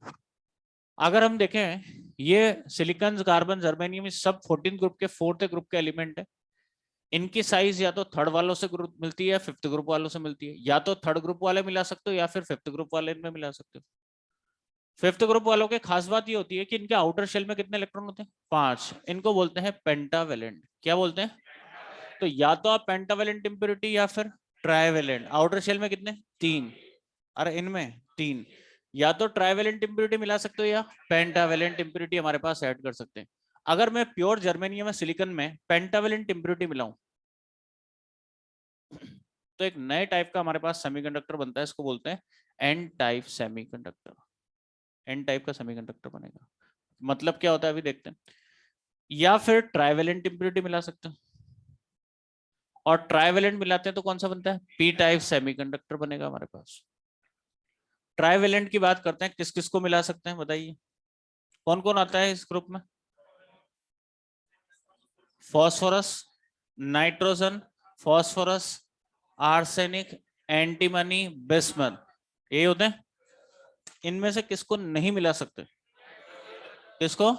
अगर हम देखें, ये सिलिकॉन, कार्बन, जर्मेनियम इस सब 14 ग्रुप के 4th ग्रुप के एलिमेंट है। इनकी साइज या तो थर्ड वालों से ग्रुप मिलती है या 5th ग्रुप वालों से मिलती है। या तो थर्ड ग्रुप वाले मिला सकते हो या फिर 5th ग्रुप वाले इनमें मिला सकते हो। 5th ग्रुप वालों के खास बात ये होती है कि इनके आउटर शेल में कितने इलेक्ट्रॉन होते हैं? 5। इनको बोलते हैं पेंटावेलेंट। क्या बोलते हैं? तो या तो आप पेंटावेलेंट इंप्योरिटी या फिर ट्राइवेलेंट। आउटर शेल में कितने? 3। अरे इनमें 3। या तो ट्राइवेलेंट इंप्योरिटी मिला सकते हो या पेंटावेलेंट इंप्योरिटी हमारे पास ऐड कर सकते हैं। अगर मैं प्योर जर्मेनियम या सिलिकॉन में पेंटावेलेंट इंप्योरिटी मिलाऊं तो एक नए टाइप का हमारे पास सेमीकंडक्टर बनता है, इसको बोलते हैं N type semiconductor. N type का सेमीकंडक्टर बनेगा। मतलब क्या होता है अभी देखते हैं। या फिर ट्राइवेलेंट इंप्योरिटी मिला सकते हैं, और ट्राइवेलेंट मिलाते हैं तो कौन सा बनता है? पी टाइप सेमीकंडक्टर बनेगा हमारे पास। ट्राइवेलेंट की बात करते हैं, किस किस को मिला सकते हैं बताइए? कौन कौन आता है इस ग्रुप में? Phosphorus, nitrogen, phosphorus, arsenic, antimony, bismuth, ये होते हैं। इनमें से किसको नहीं मिला सकते? किसको?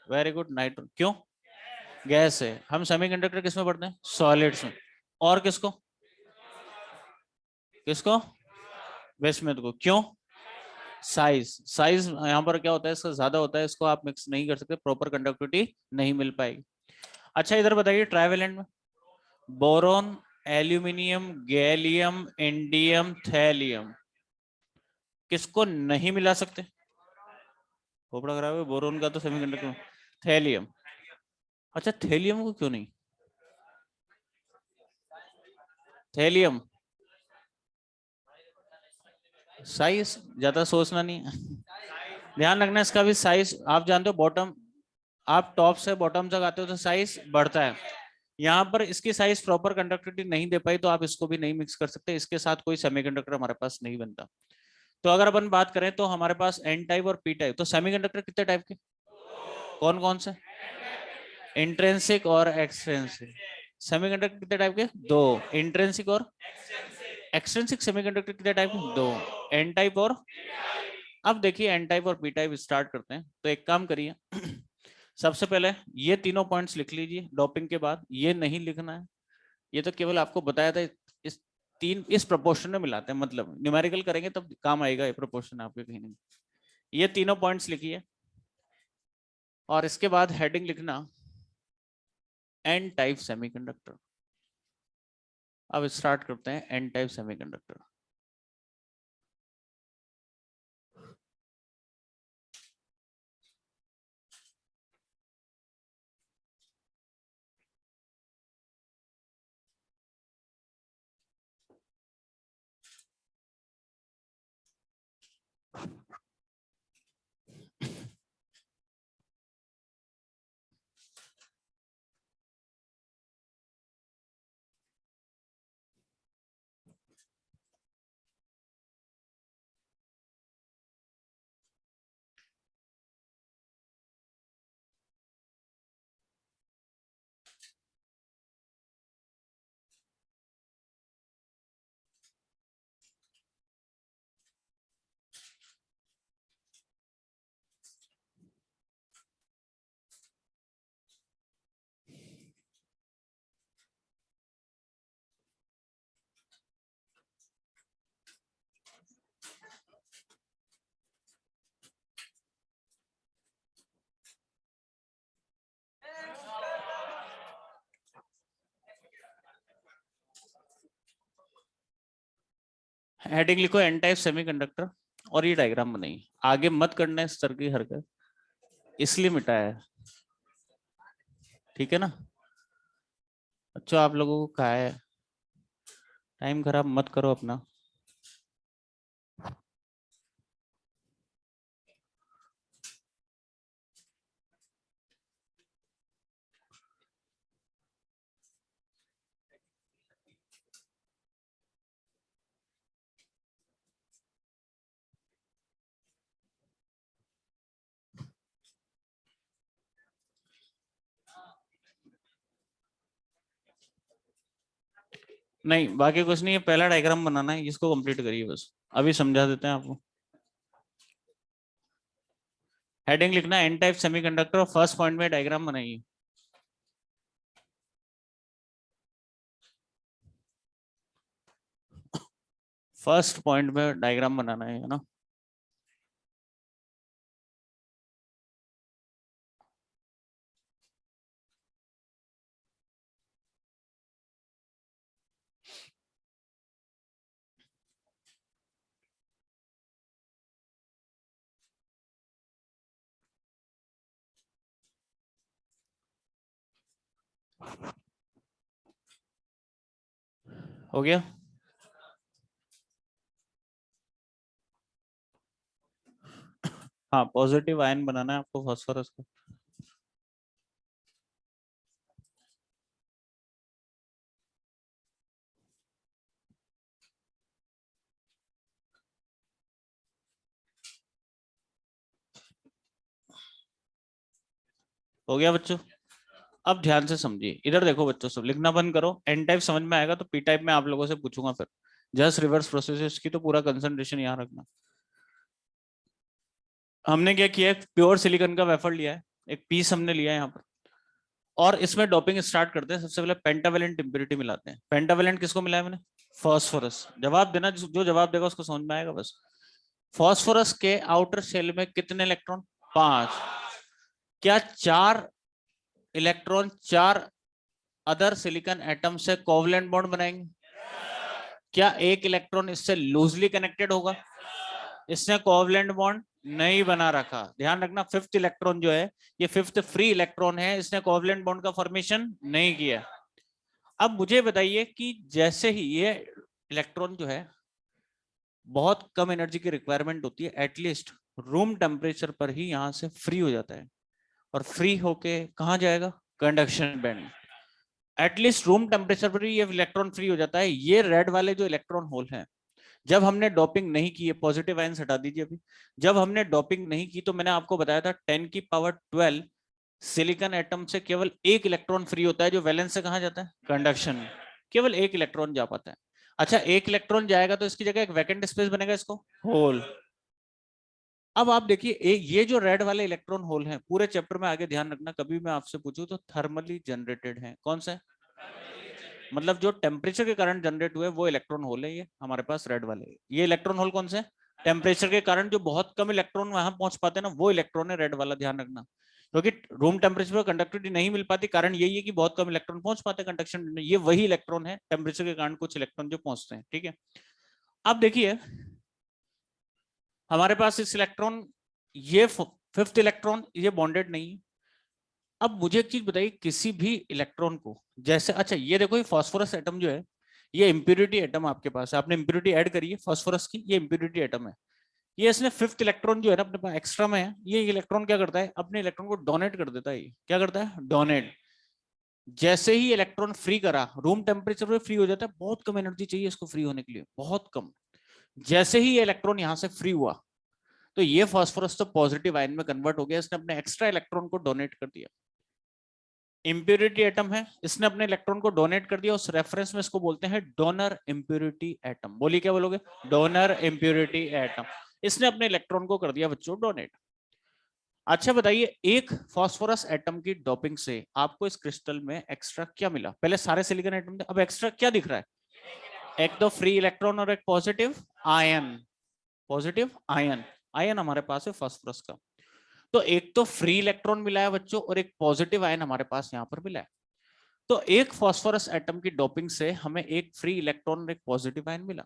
Very good, nitro. क्यों? गैस है। हम सेमीकंडक्टर किस में पढ़ते हैं? सॉलिड्स में। और किसको? किसको? बिस्मथ को। क्यों? साइज। साइज यहाँ पर क्या होता है, इसका ज्यादा होता है, इसको आप मिक्स नहीं कर सकते, प्रॉपर कंडक्टिविटी नहीं मिल पाएगी। अच्छा, इधर बताइए ट्राइवेलेंट में boron, aluminium, gallium, indium, thallium, किसको नहीं मिला सकते? खोपड़ा खराब है, बोरोन का तो सेमीकंडक्टर। थैलियम। अच्छा, थैलियम को क्यों नहीं? थैलियम साइज ज्यादा सोचना नहीं है। ध्यान रखना इसका भी साइज, आप जानते हो बॉटम, आप टॉप से बॉटम तक आते हो तो साइज बढ़ता है। यहाँ पर इसकी साइज प्रॉपर कंडक्टिविटी नहीं दे पाई तो आप इसको भी नहीं मिक्स कर सकते, इसके साथ कोई सेमीकंडक्टर हमारे पास नहीं बनता। तो अगर अपन बात करें तो हमारे पास एन टाइप और पी टाइप, तो सेमीकंडक्टर कितने टाइप के? कौन कौन से? इंट्रिंसिक और एक्सट्रिंसिक। सेमीकंडक्टर कितने टाइप के? 2, इंट्रिंसिक और एक्सट्रिंसिक सेमीकंडक्टर कितने टाइप हैं? दो, एन टाइप और, अब देखिए एन टाइप और पी टाइप स्टार्ट करते हैं। तो एक काम करिए सबसे पहले ये तीनों पॉइंट्स लिख लीजिए डोपिंग के बाद, ये नहीं लिखना है, ये तो केवल आपको बताया था इस तीन इस प्रोपोर्शन में मिलाते हैं, मतलब न्यूमेरिकल करेंगे तब काम आएगा ये प्रोपोर्शन आपके कहीं नहीं। ये तीनों पॉइंट्स लिखिए और इसके बाद हेडिंग लिखना एन टाइप सेमीकंडक्टर। अब स्टार्ट करते हैं एन टाइप सेमीकंडक्टर। हेडिंग लिखो एन टाइप सेमीकंडक्टर और ये डायग्राम बनाइए। आगे मत करना इस तरह की हरकत, इसलिए मिटाया है, ठीक है ना? अच्छा आप लोगों को कहा है टाइम खराब मत करो अपना। नहीं बाकी कुछ नहीं है, पहला डायग्राम बनाना है, इसको कंप्लीट करिए बस, अभी समझा देते हैं आपको। हेडिंग लिखना एन टाइप सेमीकंडक्टर और फर्स्ट पॉइंट में डायग्राम बनाइए। फर्स्ट पॉइंट में डायग्राम बनाना है ना? हो गया? हाँ पॉजिटिव आयन बनाना है आपको फास्फोरस का। हो गया बच्चों? अब ध्यान से समझिए, इधर देखो बच्चों, सब लिखना बंद करो। एन टाइप समझ में आएगा तो पी टाइप में आप लोगों से पूछूंगा फिर। जस्ट रिवर्स प्रोसेस की तो पूरा कंसंट्रेशन यहाँ रखना। हमने क्या किया है, प्योर सिलिकॉन का वेफर लिया है, एक पीस हमने लिया है यहाँ पर, और इसमें डोपिंग स्टार्ट करते हैं। सबसे पहले पेंटावेलेंट इंप्योरिटी मिलाते हैं। पेंटावेलेंट किसको मिलाया मैंने? फास्फोरस। जवाब देना, जो जवाब देगा उसको समझ में आएगा बस। फास्फोरस के आउटर शेल में कितने इलेक्ट्रॉन? 5। क्या 4 इलेक्ट्रॉन 4 अदर सिलिकॉन एटम से कोवलेंट बॉन्ड बनाएंगे? क्या एक इलेक्ट्रॉन इससे लूजली कनेक्टेड होगा? इसने कोवलेंट बॉन्ड नहीं बना रखा। ध्यान रखना, फिफ्थ इलेक्ट्रॉन जो है ये फिफ्थ फ्री इलेक्ट्रॉन है, इसने कोवलेंट बॉन्ड का फॉर्मेशन नहीं किया। अब मुझे बताइए कि जैसे ही ये इलेक्ट्रॉन जो है, बहुत कम एनर्जी की रिक्वायरमेंट होती है, एटलीस्ट रूम टेम्परेचर पर ही यहां से फ्री हो जाता है, और फ्री होके कहां जाएगा? Conduction band. At least room temperature पर ही ये इलेक्ट्रॉन फ्री हो जाता है। ये रेड वाले जो इलेक्ट्रॉन होल हैं, जब हमने डोपिंग नहीं की है, पॉजिटिव आयंस हटा दीजिए अभी, जब हमने डोपिंग नहीं की तो मैंने आपको बताया था 10⁻12 सिलिकॉन एटम से केवल एक इलेक्ट्रॉन फ्री होता है, जो वैलेंस से कहां जाता है? कंडक्शन। केवल एक इलेक्ट्रॉन जा पाता है। अच्छा, एक इलेक्ट्रॉन जाएगा तो इसकी जगह एक वैकेंट स्पेस बनेगा, इसको होल। अब आप देखिए ये जो रेड वाले इलेक्ट्रॉन होल हैं, पूरे चैप्टर में आगे ध्यान रखना, कभी मैं आपसे पूछूं तो थर्मली जनरेटेड हैं। कौन से? मतलब जो टेम्परेचर के कारण जनरेट हुए वो इलेक्ट्रॉन होल है ये हमारे पास रेड वाले। ये इलेक्ट्रॉन होल कौन से? टेम्परेचर के कारण जो बहुत कम इलेक्ट्रॉन वहां पहुंच पाते हैं ना, वो इलेक्ट्रॉन है रेड वाला, ध्यान रखना। क्योंकि रूम टेम्परेचर पर कंडक्टिविटी नहीं मिल पाती, कारण यही है कि बहुत कम इलेक्ट्रॉन पहुंच पाते हैं कंडक्शन में। ये वही इलेक्ट्रॉन है टेम्परेचर के कारण कुछ इलेक्ट्रॉन जो पहुंचते हैं, ठीक है। अब देखिए हमारे पास इस इलेक्ट्रॉन, ये फिफ्थ इलेक्ट्रॉन, ये बॉन्डेड नहीं है। अब मुझे एक चीज बताइए, किसी भी इलेक्ट्रॉन को जैसे, अच्छा ये देखो, ये फास्फोरस एटम जो है, ये इंप्योरिटी एटम आपके पास है, आपने इंप्योरिटी ऐड करी है फास्फोरस की, ये इंप्योरिटी एटम है। ये इसने फिफ्थ इलेक्ट्रॉन जो है ना अपने पास एक्स्ट्रा में है, ये इलेक्ट्रॉन क्या करता है, अपने इलेक्ट्रॉन को डोनेट कर देता है। ये क्या करता है? डोनेट। जैसे ही इलेक्ट्रॉन फ्री करा, रूम टेम्परेचर पे फ्री हो जाता है, बहुत कम एनर्जी चाहिए इसको फ्री होने के लिए, बहुत कम। जैसे ही ये इलेक्ट्रॉन यहां से फ्री हुआ, तो ये फास्फोरस तो पॉजिटिव आयन में कन्वर्ट हो गया, इसने अपने एक्स्ट्रा इलेक्ट्रॉन को डोनेट कर दिया। इंप्योरिटी एटम है, इसने अपने इलेक्ट्रॉन को डोनेट कर दिया, उस रेफरेंस में इसको बोलते हैं डोनर इंप्योरिटी एटम। बोलिए क्या बोलोगे? Donor impurity atom. इसने अपने इलेक्ट्रॉन को कर दिया बच्चों डोनेट। अच्छा बताइए, एक फास्फोरस एटम की डोपिंग से आपको इस क्रिस्टल में एक्स्ट्रा क्या मिला? पहले सारे सिलिकॉन एटम थे, अब एक्स्ट्रा क्या दिख रहा है? एक तो फ्री इलेक्ट्रॉन और एक positive ion. Positive ion, ion हमारे पास है फास्फोरस का। तो एक तो फ्री इलेक्ट्रॉन मिला है बच्चों, और एक पॉजिटिव आयन हमारे पास यहाँ पर मिला है। तो एक फास्फोरस एटम की डोपिंग से हमें एक फ्री इलेक्ट्रॉन और एक पॉजिटिव आयन मिला।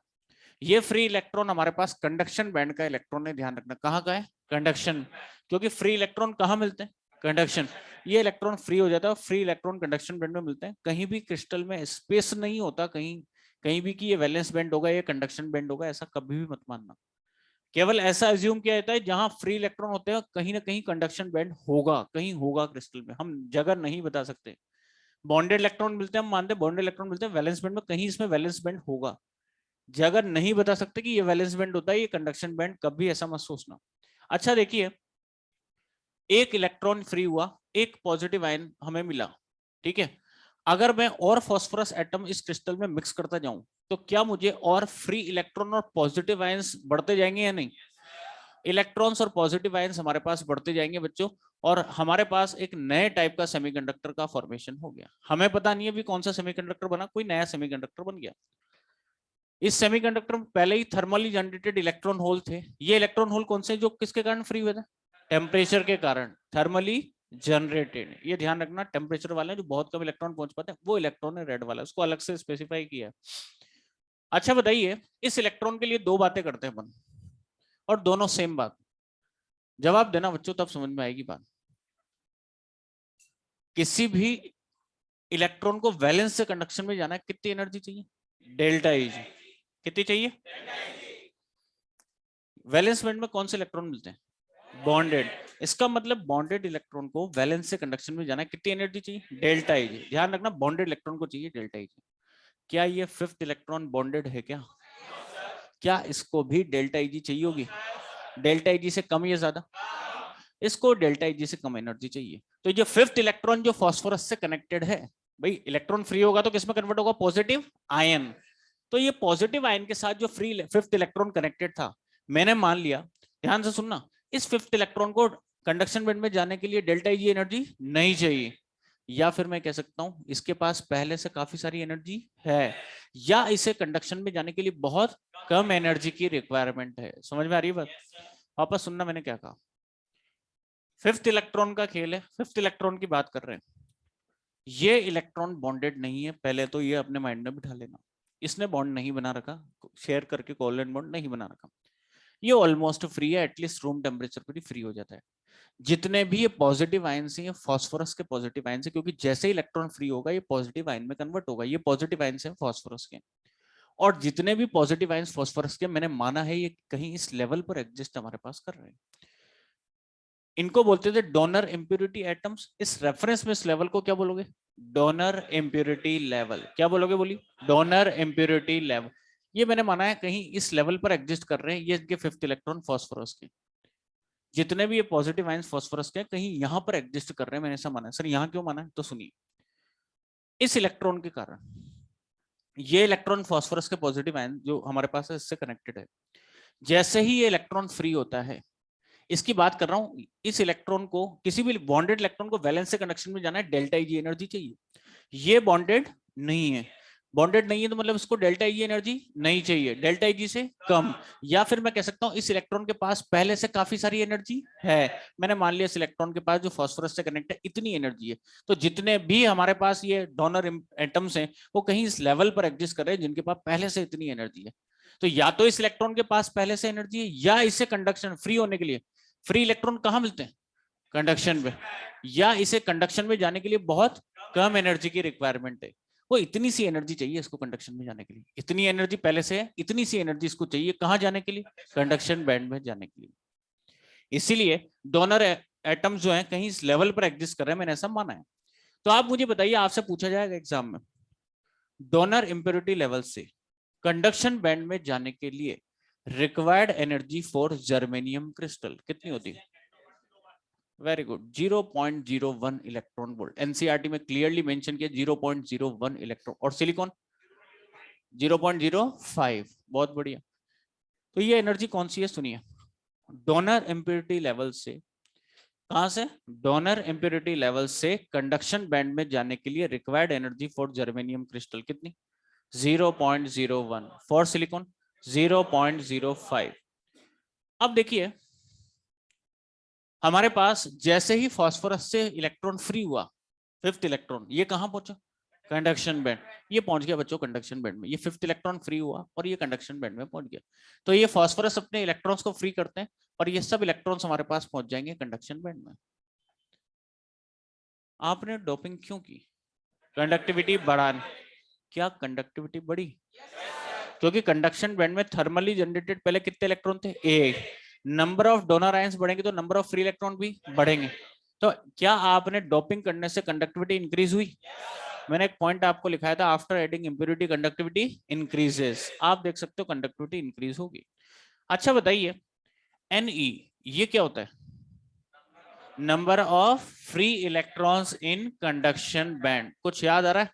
ये फ्री इलेक्ट्रॉन हमारे पास कंडक्शन बैंड का इलेक्ट्रॉन है, ध्यान रखना। कहाँ का है? कंडक्शन। क्योंकि फ्री इलेक्ट्रॉन कहाँ मिलते हैं? कंडक्शन। ये इलेक्ट्रॉन फ्री हो जाता है, फ्री इलेक्ट्रॉन कंडक्शन बैंड में मिलते हैं। कहीं भी क्रिस्टल में स्पेस नहीं होता कहीं कहीं भी कि ये वैलेंस बैंड होगा, ये कंडक्शन बैंड होगा, ऐसा कभी भी मत मानना। केवल ऐसा एज्यूम किया जाता है जहां फ्री इलेक्ट्रॉन होते हैं कहीं ना कहीं कंडक्शन बैंड होगा, कहीं होगा क्रिस्टल में, हम जगह नहीं बता सकते। बॉन्डेड इलेक्ट्रॉन मिलते हैं, हम मानते हैं बॉन्डेड इलेक्ट्रॉन मिलते हैं वैलेंस बैंड में, कहीं इसमें वैलेंस बैंड होगा, जगह नहीं बता सकते कि ये वैलेंस बैंड होता है, ये कंडक्शन बैंड, कभी ऐसा मत सोचना। अच्छा देखिए, एक इलेक्ट्रॉन फ्री हुआ, एक पॉजिटिव आयन हमें मिला, ठीक है। अगर मैं और फास्फोरस एटम इस क्रिस्टल में मिक्स करता जाऊं, तो क्या मुझे और फ्री इलेक्ट्रॉन और पॉजिटिव आयंस बढ़ते जाएंगे या नहीं? इलेक्ट्रॉन्स और पॉजिटिव आयंस हमारे पास बढ़ते जाएंगे बच्चों, और हमारे पास एक नए टाइप का सेमीकंडक्टर का फॉर्मेशन हो गया। हमें पता नहीं है भी कौन सा सेमीकंडक्टर बना, कोई नया सेमीकंडक्टर बन गया। इस सेमीकंडक्टर में पहले ही थर्मली जनरेटेड इलेक्ट्रॉन होल थे। ये इलेक्ट्रॉन होल कौन से, जो किसके कारण फ्री हुए थे? टेम्परेचर के कारण, थर्मली जनरेटेड। ये ध्यान रखना, टेम्परेचर वाले जो बहुत कम इलेक्ट्रॉन पहुंच पाते हैं, वो इलेक्ट्रॉन है रेड वाला, उसको अलग से स्पेसिफाई किया है। अच्छा बताइए, इस इलेक्ट्रॉन के लिए दो बातें करते हैं अपन, और दोनों सेम बात। जवाब देना बच्चों, तब समझ में आएगी बात। किसी भी इलेक्ट्रॉन को वैलेंस से कंडक्शन में जाना है, कितनी एनर्जी चाहिए? डेल्टा ई जी। कितनी चाहिए? वैलेंस बैंड में कौन से इलेक्ट्रॉन मिलते हैं? बॉन्डेड। इसका मतलब बॉन्डेड इलेक्ट्रॉन को वैलेंस से कंडक्शन में जाना है, कितनी एनर्जी चाहिए? डेल्टा ई जी। ध्यान रखना, बॉन्डेड इलेक्ट्रॉन को चाहिए डेल्टा ई जी। क्या ये फिफ्थ इलेक्ट्रॉन बॉन्डेड है क्या? क्या इसको भी डेल्टा ई जी चाहिए होगी? डेल्टा ई जी से कम या ज्यादा? इसको डेल्टा ई जी से कम एनर्जी चाहिए। तो जो फिफ्थ इलेक्ट्रॉन जो फास्फोरस से कनेक्टेड है, भाई इलेक्ट्रॉन फ्री होगा तो किसमें कन्वर्ट होगा? Positive ion. तो ये पॉजिटिव आयन के साथ जो फ्री फिफ्थ इलेक्ट्रॉन कनेक्टेड था, मैंने मान लिया, ध्यान से सुनना, इस फिफ्थ इलेक्ट्रॉन को कंडक्शन बैंड में जाने के लिए डेल्टा ई जी एनर्जी नहीं चाहिए। या फिर मैं कह सकता हूं इसके पास पहले से काफी सारी एनर्जी है, या इसे कंडक्शन में जाने के लिए बहुत कम एनर्जी की रिक्वायरमेंट है। समझ में आ रही है बात? वापस सुनना मैंने क्या कहा। फिफ्थ इलेक्ट्रॉन का खेल है, फिफ्थ इलेक्ट्रॉन की बात कर रहे हैं। ये इलेक्ट्रॉन बॉन्डेड नहीं है, पहले तो ये अपने माइंड में बिठा लेना। इसने बॉन्ड नहीं बना रखा, शेयर करके कोवलेंट बॉन्ड नहीं बना रखा। ये ऑलमोस्ट फ्री है, एटलीस्ट रूम टेम्परेचर पर ही फ्री हो जाता है। जितने भी ये पॉजिटिव आयंस हैं, ये फास्फोरस के पॉजिटिव आयंस हैं, क्योंकि जैसे ही इलेक्ट्रॉन फ्री होगा ये पॉजिटिव आयन में कन्वर्ट होगा। ये पॉजिटिव आयंस हैं फास्फोरस के, और जितने भी पॉजिटिव आयंस फास्फोरस के, मैंने माना है ये कहीं इस लेवल पर एग्जिस्ट हमारे पास कर रहे हैं। इनको बोलते थे डोनर इंप्योरिटी एटम्स। इस रेफरेंस में इस लेवल को क्या बोलोगे? Donor impurity level. क्या बोलोगे? बोली, डोनर इंप्योरिटी लेवल। ये मैंने माना है कहीं इस लेवल पर एग्जिस्ट कर रहे हैं ये इनके फिफ्थ इलेक्ट्रॉन फास्फोरस के। जितने भी ये पॉजिटिव आयंस फास्फोरस के कहीं यहां पर एग्जिस्ट कर रहे हैं, मैंने ऐसा माना है। सर यहां क्यों माना है? तो सुनिए, इस इलेक्ट्रॉन के कारण ये इलेक्ट्रॉन फॉस्फोरस के पॉजिटिव आयन जो हमारे पास है इससे कनेक्टेड है। जैसे ही ये इलेक्ट्रॉन फ्री होता है, इसकी बात कर रहा हूं, इस इलेक्ट्रॉन को, किसी भी बॉन्डेड इलेक्ट्रॉन को वैलेंस से कंडक्शन में जाना है, डेल्टा ई एनर्जी चाहिए। ये बॉन्डेड नहीं है, बॉन्डेड नहीं है तो मतलब इसको डेल्टा ई एनर्जी नहीं चाहिए, डेल्टा ई से कम। या फिर मैं कह सकता हूं इस इलेक्ट्रॉन के पास पहले से काफी सारी एनर्जी है। मैंने मान लिया इस इलेक्ट्रॉन के पास जो फास्फोरस से कनेक्ट है इतनी एनर्जी है, तो जितने भी हमारे पास ये डोनर एटम्स हैं वो कहीं इस लेवल पर एग्जिस्ट कर रहे हैं जिनके पास पहले से इतनी एनर्जी है। तो या तो इस इलेक्ट्रॉन के पास पहले से एनर्जी है, या इसे कंडक्शन फ्री होने के लिए, फ्री इलेक्ट्रॉन कहाँ मिलते हैं, कंडक्शन में, या इसे कंडक्शन में जाने के लिए बहुत कम एनर्जी की रिक्वायरमेंट है। वो इतनी सी एनर्जी चाहिए इसको कंडक्शन में जाने के लिए, इतनी एनर्जी पहले से है, इतनी सी एनर्जी इसको चाहिए कहां जाने के लिए, कंडक्शन बैंड में जाने के लिए। इसीलिए डोनर एटम्स जो हैं कहीं इस लेवल पर एग्जिस्ट कर रहे हैं, मैंने ऐसा माना है। तो आप मुझे बताइए, आपसे पूछा जाएगा एग्जाम में, डोनर इंप्योरिटी लेवल से कंडक्शन बैंड में जाने के लिए required energy for germanium crystal कितनी होती है? Very good, 0.01 electron volt. NCERT में क्लियरली मेंशन किया 0.01 इलेक्ट्रॉन, और सिलिकॉन 0.05। बहुत बढ़िया। तो ये एनर्जी कौन सी है सुनिए, डोनर इंप्योरिटी लेवल से, कहां से, डोनर इंप्योरिटी लेवल से कंडक्शन बैंड में जाने के लिए required energy for germanium crystal कितनी, 0.01, फॉर सिलिकॉन 0.05। अब देखिए हमारे पास जैसे ही फास्फोरस से इलेक्ट्रॉन फ्री हुआ, फिफ्थ इलेक्ट्रॉन, ये कहां पहुंचा, कंडक्शन बैंड, ये पहुंच गया बच्चों कंडक्शन बैंड में। ये फिफ्थ इलेक्ट्रॉन फ्री हुआ और ये कंडक्शन बैंड में पहुंच गया। तो ये फास्फोरस अपने इलेक्ट्रॉन्स को फ्री करते हैं और ये सब इलेक्ट्रॉन्स हमारे पास पहुंच जाएंगे कंडक्शन बैंड में। आपने डोपिंग क्यों की, कंडक्टिविटी बढ़ाने। क्या कंडक्टिविटी बढ़ी? क्योंकि कंडक्शन बैंड में थर्मली जनरेटेड पहले कितने इलेक्ट्रॉन थे, एक। नंबर ऑफ डोनर आयंस बढ़ेंगे तो नंबर ऑफ फ्री इलेक्ट्रॉन भी बढ़ेंगे। तो क्या आपने डोपिंग करने से कंडक्टिविटी इंक्रीज हुई? मैंने एक पॉइंट आपको लिखाया था, after adding impurity conductivity increases. आप देख सकते हो कंडक्टिविटी इंक्रीज होगी। अच्छा बताइए, Ne ये क्या होता है, number of free electrons in conduction band. कुछ याद आ रहा है?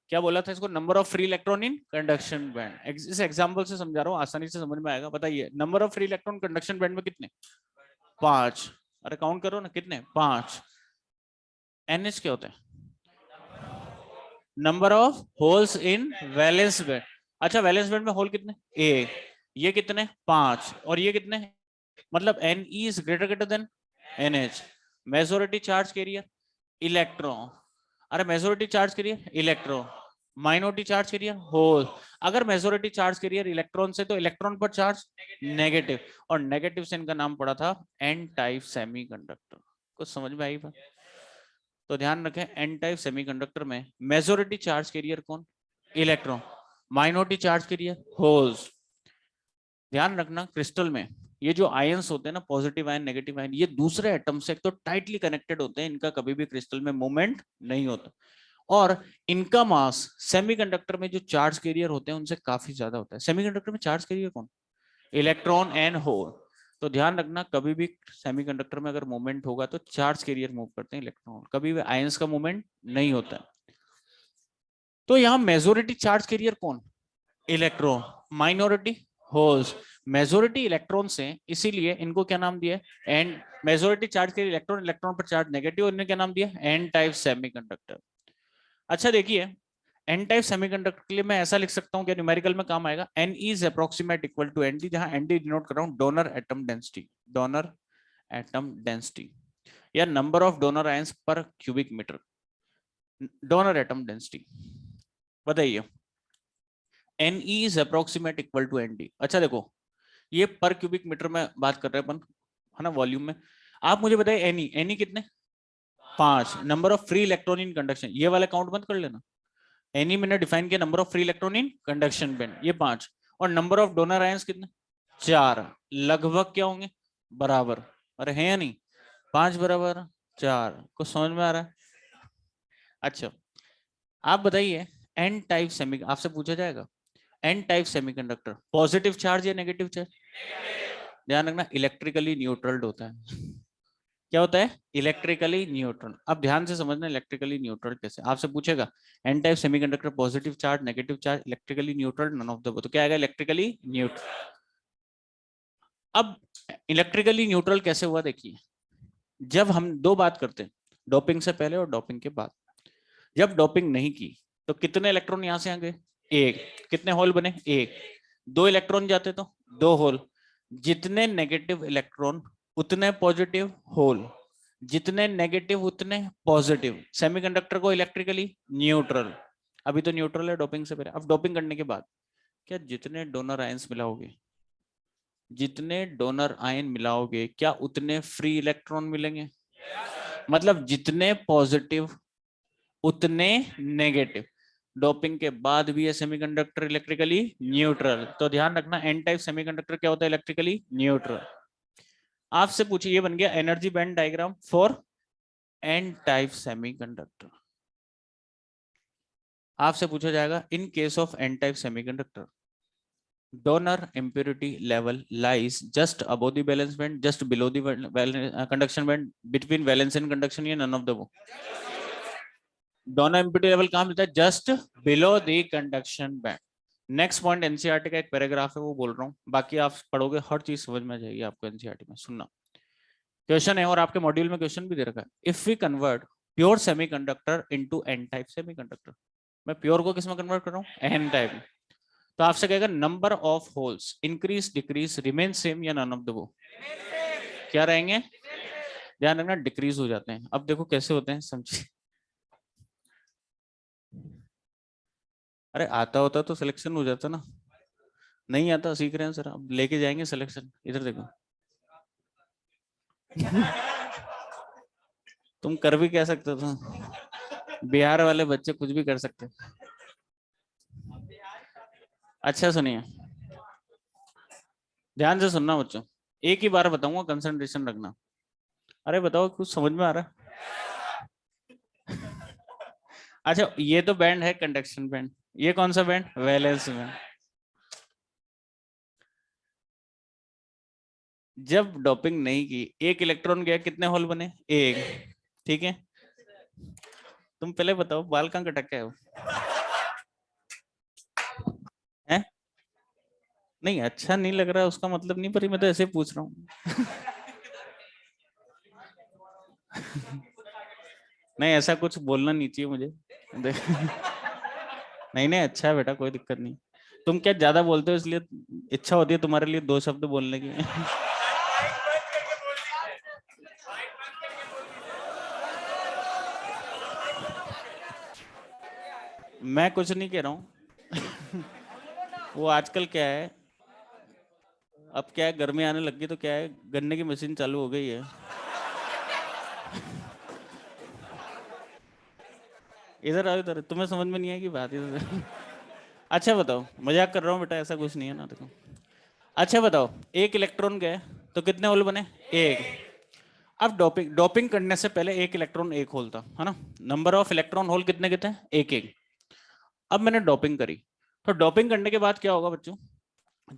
क्या बोला था इसको, number of free electron in conduction band. इस एग्जांपल से समझा रहा हूँ, आसानी से समझ में आएगा। बताइए number of free electron conduction band में कितने, 5। अरे काउंट करो ना, कितने, 5। NH क्या होता है, number of holes in valence band. अच्छा वैलेंस बैंड में होल कितने, एक। ये कितने, 5, और ये कितने, मतलब Ne is greater greater than NH। Majority charge carrier electron, अरे majority charge carrier electron, minority charge carrier hole. अगर मेजोरिटी चार्ज कैरियर इलेक्ट्रॉन से तो इलेक्ट्रॉन पर चार्ज नेगेटिव, और नेगेटिव से इनका नाम पड़ा था एन टाइप सेमीकंडक्टर। कुछ समझ में आई बात? तो ध्यान रखें, एन टाइप सेमीकंडक्टर में मेजोरिटी चार्ज कैरियर कौन, electron, minority charge career holes. ध्यान रखना क्रिस्टल में ये जो आयंस होते हैं ना, पॉजिटिव आयन नेगेटिव आयन, ये दूसरे एटम से एक तो टाइटली कनेक्टेड होते हैं, इनका कभी भी क्रिस्टल में मूवमेंट नहीं होता, और इनका मास सेमीकंडक्टर में जो चार्ज कैरियर होते हैं उनसे काफी ज्यादा होता है। सेमीकंडक्टर में चार्ज कैरियर कौन, इलेक्ट्रॉन एंड होल। तो ध्यान रखना कभी भी सेमीकंडक्टर में अगर मूवमेंट होगा तो चार्ज कैरियर मूव करते हैं, इलेक्ट्रॉन, कभी भी आयंस का मूवमेंट नहीं होता है। तो यहाँ मेजोरिटी चार्ज कैरियर कौन, electron, minority holes. Majority electron से, इसीलिए इनको क्या नाम दिया, एन। मेजोरिटी चार्ज के इलेक्ट्रॉन, इलेक्ट्रॉन पर चार्ज नेगेटिव, इन्हें क्या नाम दिया, एन टाइप सेमीकंडक्टर। अच्छा देखिए, एन टाइप सेमीकंडक्टर के लिए मैं ऐसा लिख सकता हूं, क्या न्यूमेरिकल में काम आएगा, N is approximate equal to N D, जहां एन डी डिनोट कर रहा हूं donor atom density, donor atom density, या number of donor ions per cubic metre, donor atom density. बताइए Ne is approximate equal to ND। अच्छा देखो, ये पर क्यूबिक मीटर में बात कर रहे हैं अपन, है ना, वॉल्यूम में। आप मुझे बताइए Ne कितने, 5। Number of free electron in conduction, ये वाला काउंट बंद कर लेना। Ne मैंने डिफाइन किया number of free electron in conduction band, ये 5। और नंबर ऑफ डोनर आयंस कितने, 4। लगभग क्या होंगे, बराबर। अरे है या नहीं, 5 बराबर 4। कुछ समझ में आ रहा है? अच्छा आप बताइए, एन टाइप सेमी, आपसे पूछा जाएगा N type semiconductor positive charge या नेगेटिव चार्ज? ध्यान रखना इलेक्ट्रिकली न्यूट्रल होता है। क्या होता है? Electrically neutral. अब ध्यान से समझना इलेक्ट्रिकली न्यूट्रल कैसे। आपसे पूछेगा N type semiconductor positive charge, negative charge, electrically neutral, none of the above. तो क्या आएगा? Electrically neutral. अब इलेक्ट्रिकली न्यूट्रल कैसे हुआ देखिए, जब हम दो बात करते हैं, डोपिंग से पहले और डोपिंग के बाद। जब डोपिंग नहीं की तो कितने इलेक्ट्रॉन यहां से आ गए? एक। कितने होल बने? एक। दो इलेक्ट्रॉन जाते तो दो होल। जितने नेगेटिव इलेक्ट्रॉन उतने पॉजिटिव होल, जितने नेगेटिव उतने पॉजिटिव। सेमीकंडक्टर को इलेक्ट्रिकली न्यूट्रल। अभी तो न्यूट्रल है डोपिंग से पहले। अब डोपिंग करने के बाद क्या जितने डोनर आयंस मिलाओगे, जितने डोनर आयन मिलाओगे, क्या उतने फ्री इलेक्ट्रॉन मिलेंगे? मतलब जितने पॉजिटिव उतने नेगेटिव। डोपिंग के बाद भी ये सेमीकंडक्टर इलेक्ट्रिकली न्यूट्रल। तो ध्यान रखना एन टाइप सेमीकंडक्टर क्या होता है? Electrically neutral. आपसे पूछिए, ये बन गया energy band diagram for N type semiconductor. आपसे पूछा जाएगा in case of N type semiconductor donor impurity level lies just above the valence band, just below the conduction band, between valence and conduction, या none of the above? donor impurity level कहाँ मिलता है? just below the conduction band. Next point NCERT का एक paragraph है वो बोल रहा हूँ, बाकी आप पढ़ोगे हर चीज समझ में आ जाएगी आपको एनसीईआरटी में। सुनना, क्वेश्चन है और आपके मॉड्यूल में क्वेश्चन भी दे रखा है। If we convert pure semiconductor into N type semiconductor, मैं प्योर को किस में कन्वर्ट कर रहा हूँ? एन टाइप में। तो आपसे कहेगा number of holes increase decrease remain same या नन ऑफ द वो? क्या रहेंगे? ध्यान रखना डिक्रीज हो जाते हैं। अब देखो कैसे होते हैं, समझिए। अरे आता होता तो सिलेक्शन हो जाता ना, नहीं आता, सीख रहे हैं सर, अब लेके जाएंगे सिलेक्शन। इधर देखो तुम कर भी क्या सकते हो, बिहार वाले बच्चे कुछ भी कर सकते। अच्छा सुनिए, ध्यान से सुनना बच्चों, एक ही बार बताऊंगा, कंसंट्रेशन रखना। अरे बताओ कुछ समझ में आ रहा है? अच्छा ये तो बैंड है कंडक्शन बैंड, ये कौन सा बैंड? Valence band. जब डोपिंग नहीं की, एक इलेक्ट्रॉन गया, कितने होल बने? एक। ठीक है, तुम पहले बताओ बाल कहाँ कटक के हो? हैं? नहीं अच्छा नहीं लग रहा उसका मतलब नहीं, पर मैं तो ऐसे पूछ रहा हूँ। नहीं ऐसा कुछ बोलना नहीं चाहिए मुझे। नहीं नहीं अच्छा है बेटा, कोई दिक्कत नहीं। तुम क्या ज्यादा बोलते हो इसलिए इच्छा होती है तुम्हारे लिए दो शब्द बोलने की। मैं कुछ नहीं कह रहा हूँ। वो आजकल क्या है, अब क्या है, गर्मी आने लग गई तो क्या है, गन्ने की मशीन चालू हो गई है। इधर आओ, इधर, तुम्हें समझ में नहीं आएगी बात इधर। अच्छा बताओ, मजाक कर रहा हूँ बेटा, ऐसा कुछ नहीं है ना, देखो। अच्छा बताओ, एक इलेक्ट्रॉन गए तो कितने होल बने? एक। अब डोपिंग डोपिंग करने से पहले एक इलेक्ट्रॉन एक होल था, है ना? नंबर ऑफ इलेक्ट्रॉन होल कितने कितने? एक एक। अब मैंने डोपिंग करी, तो डोपिंग करने के बाद क्या होगा बच्चों?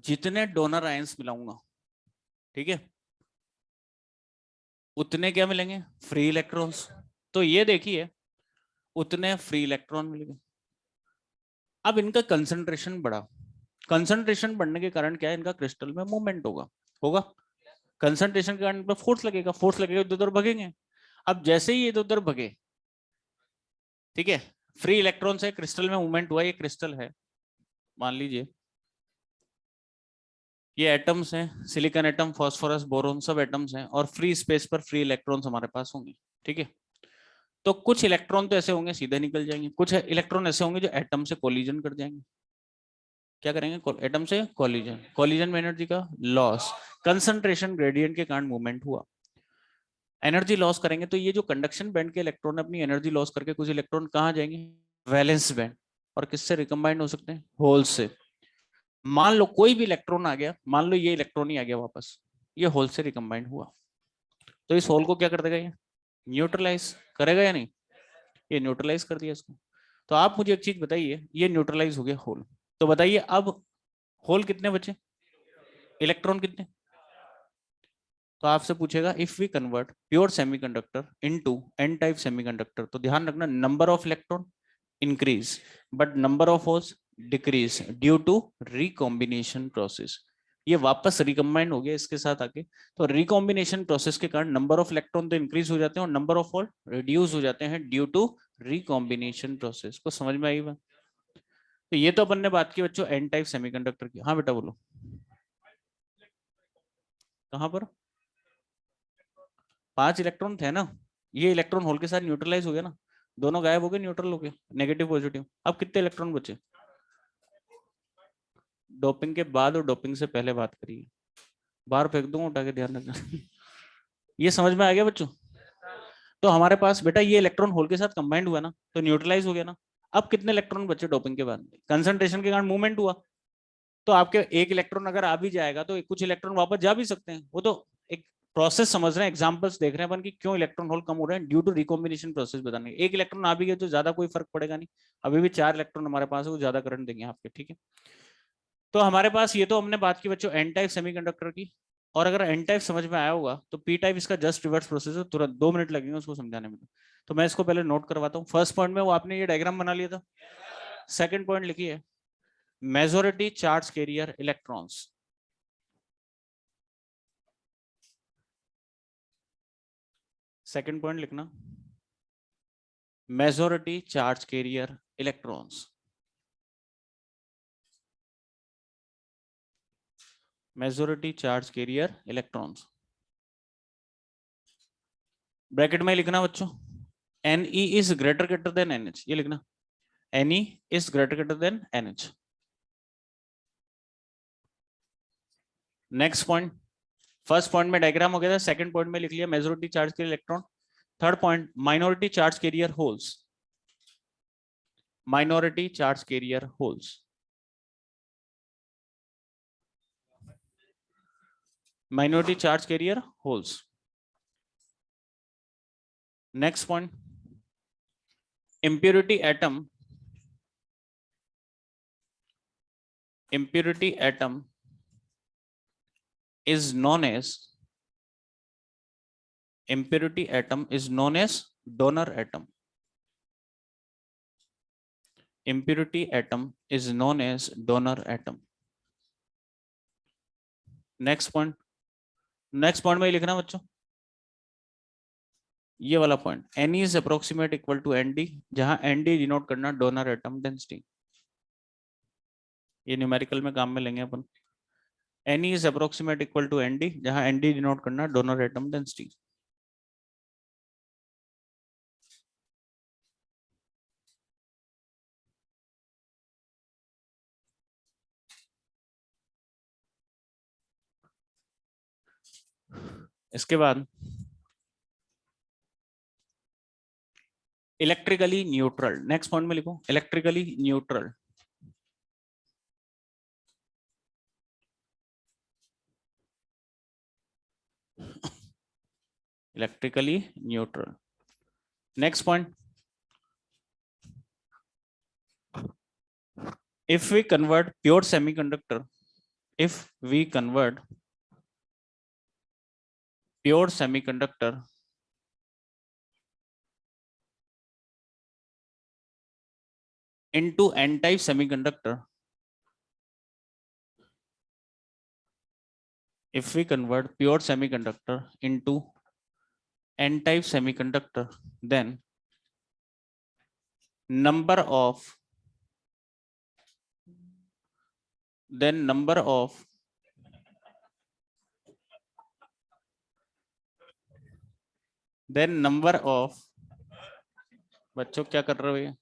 जितने डोनर आयंस मिलाऊंगा, ठीक है, उतने क्या मिलेंगे? Free electrons. तो ये देखिए उतने फ्री इलेक्ट्रॉन मिलेंगे। अब इनका कंसंट्रेशन बढ़ा, कंसंट्रेशन बढ़ने के कारण क्या है, इनका क्रिस्टल में मूवमेंट होगा। होगा, कंसंट्रेशन के कारण फोर्स लगेगा, फोर्स लगेगा, इधर उधर भगेंगे। अब जैसे ही इधर उधर भगे, ठीक है, फ्री इलेक्ट्रॉन से क्रिस्टल में मूवमेंट हुआ, ये क्रिस्टल है मान लीजिए, ये एटम्स हैं, सिलिकॉन एटम, फास्फोरस, बोरोन, सब एटम्स हैं, और फ्री स्पेस पर फ्री इलेक्ट्रॉन्स हमारे पास होंगे। ठीक है, तो कुछ इलेक्ट्रॉन तो ऐसे होंगे सीधे निकल जाएंगे, कुछ इलेक्ट्रॉन ऐसे होंगे जो एटम से कोलिजन कर जाएंगे। क्या करेंगे? एटम से कोलिजन, कोलिजन में एनर्जी का लॉस, कंसंट्रेशन ग्रेडियंट के कारण मूवमेंट हुआ। एनर्जी लॉस करेंगे तो ये जो कंडक्शन बैंड के इलेक्ट्रॉन अपनी एनर्जी लॉस करके कुछ इलेक्ट्रॉन कहाँ जाएंगे? Valence band. और किससे रिकम्बाइंड हो सकते हैं? होल से। मान लो कोई भी इलेक्ट्रॉन आ गया, मान लो ये इलेक्ट्रॉन ही आ गया वापस, ये होल से रिकम्बाइंड हुआ, तो इस होल को क्या कर देगा? ये न्यूट्रलाइज करेगा या नहीं? ये न्यूट्रलाइज कर दिया इसको। तो आप मुझे एक चीज बताइए, ये न्यूट्रलाइज हो गया होल, तो बताइए अब होल कितने बचे? इलेक्ट्रॉन कितने? तो आपसे पूछेगा if we convert pure semiconductor into N type semiconductor, तो ध्यान रखना number of electron increase but number of holes decrease due to recombination process. ये वापस रिकम्बाइंड हो गया इसके साथ आके। तो रिकॉम्बिनेशन प्रोसेस के कारण नंबर ऑफ इलेक्ट्रॉन तो इंक्रीज हो जाते हैं और नंबर ऑफ होल रिड्यूस हो जाते हैं ड्यू टू रिकॉम्बिनेशन प्रोसेस। को समझ में आई बात? तो ये तो अपन ने बात की बच्चों एन टाइप सेमीकंडक्टर की। हाँ बेटा बोलो, कहां पर 5 इलेक्ट्रॉन थे ना, ये इलेक्ट्रॉन होल के साथ न्यूट्रलाइज हो गया ना, दोनों गायब हो गए, न्यूट्रल हो गए, नेगेटिव पॉजिटिव। अब कितने इलेक्ट्रॉन बचे? डोपिंग के बाद और डोपिंग से पहले बात करिए, बाहर फेंक दूंगा उठा के, ध्यान रखना। ये समझ में आ गया बच्चों? तो हमारे पास बेटा ये इलेक्ट्रॉन होल के साथ कंबाइंड हुआ ना, तो न्यूट्रलाइज हो गया ना। अब कितने इलेक्ट्रॉन बचे डोपिंग के बाद? कंसंट्रेशन के कारण मूवमेंट हुआ, तो आपके एक इलेक्ट्रॉन अगर आ भी जाएगा तो कुछ इलेक्ट्रॉन वापस जा भी सकते हैं। वो तो एक प्रोसेस समझ रहे हैं, एग्जांपल्स देख रहे हैं अपन कि क्यों इलेक्ट्रॉन होल कम हो रहे हैं, ड्यू टू रिकॉम्बिनेशन प्रोसेस बताने। एक इलेक्ट्रॉन आ भी गया तो ज्यादा कोई फर्क पड़ेगा नहीं, अभी भी 4 इलेक्ट्रॉन हमारे पास है, वो ज्यादा करंट देंगे आपके, ठीक है। तो हमारे पास ये तो हमने बात की बच्चों एन टाइप सेमीकंडक्टर की। और अगर एन टाइप समझ में आया होगा तो पी टाइप इसका जस्ट रिवर्स प्रोसेस है, तुरंत 2 मिनट लगेंगे उसको समझाने में। तो मैं इसको पहले नोट करवाता हूँ। फर्स्ट पॉइंट में वो आपने ये डायग्राम बना लिया था। सेकंड पॉइंट लिखिए majority charge carrier electrons. Second point लिखना majority charge carrier electrons. Majority charge carrier electrons bracket में लिखना बच्चों Ne is greater than NH, ये लिखना Ne is greater than NH। Next point, first point में diagram हो गया था, सेकंड पॉइंट में लिख लिया majority charge carrier electron. Third point minority charge career holes. Minority charge career holes, minority charge career holes. Next point impurity atom, impurity atom is known as, impurity atom is known as donor atom, impurity atom is known as donor atom। Next point, next point में लिखना बच्चों ये वाला point N is approximate equal to ND, जहां ND denote करना donor atom density. ये numerical में काम में लेंगे अपन। N is approximate equal to ND, जहां ND डिनोट करना डोनर एटम डेंसिटी। इसके बाद इलेक्ट्रिकली न्यूट्रल, नेक्स्ट पॉइंट में लिखो electrically neutral. Electrically neutral. Next point, if we convert pure semiconductor, if we convert pure semiconductor into n-type semiconductor, if we convert pure semiconductor into n-type semiconductor, then number of बच्चों क्या कर रहे हो ये?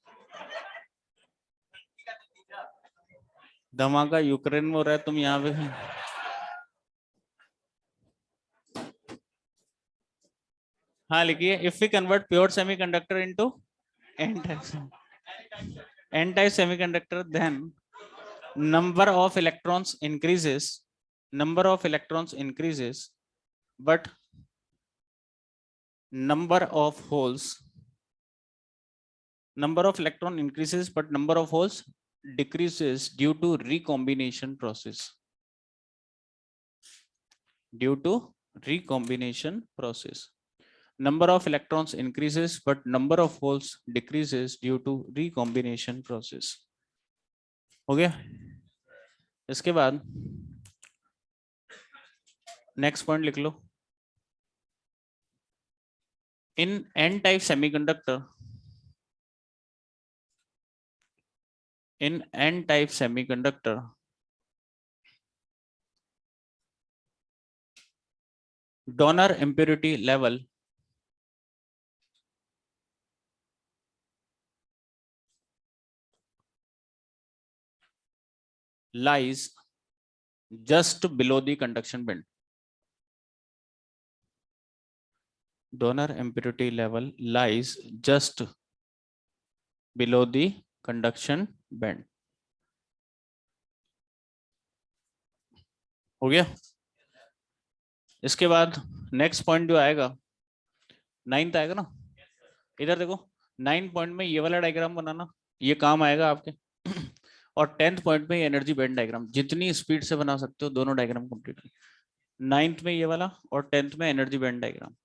धमाका Ukraine में हो रहा है, तुम यहाँ पे। हाँ लिखिए if we convert pure semiconductor into n-type semiconductor, then number of electrons increases, but number of electron increases but number of holes decreases due to recombination process, due to recombination process. Number of electrons increases but number of holes decreases due to recombination process. हो गया? इसके बाद next point लिख लो. In n-type semiconductor, donor impurity level lies just below the conduction band. Donor impurity level lies just below the conduction band. हो गया? इसके बाद next point जो आएगा 9th आएगा ना. इधर देखो 9 पॉइंट में ये वाला डायग्राम बनाना, ये काम आएगा आपके. और 10th पॉइंट में एनर्जी बैंड डायग्राम, जितनी स्पीड से बना सकते हो दोनों डायग्राम कंप्लीट. 9th में ये वाला और 10th में एनर्जी बैंड डायग्राम.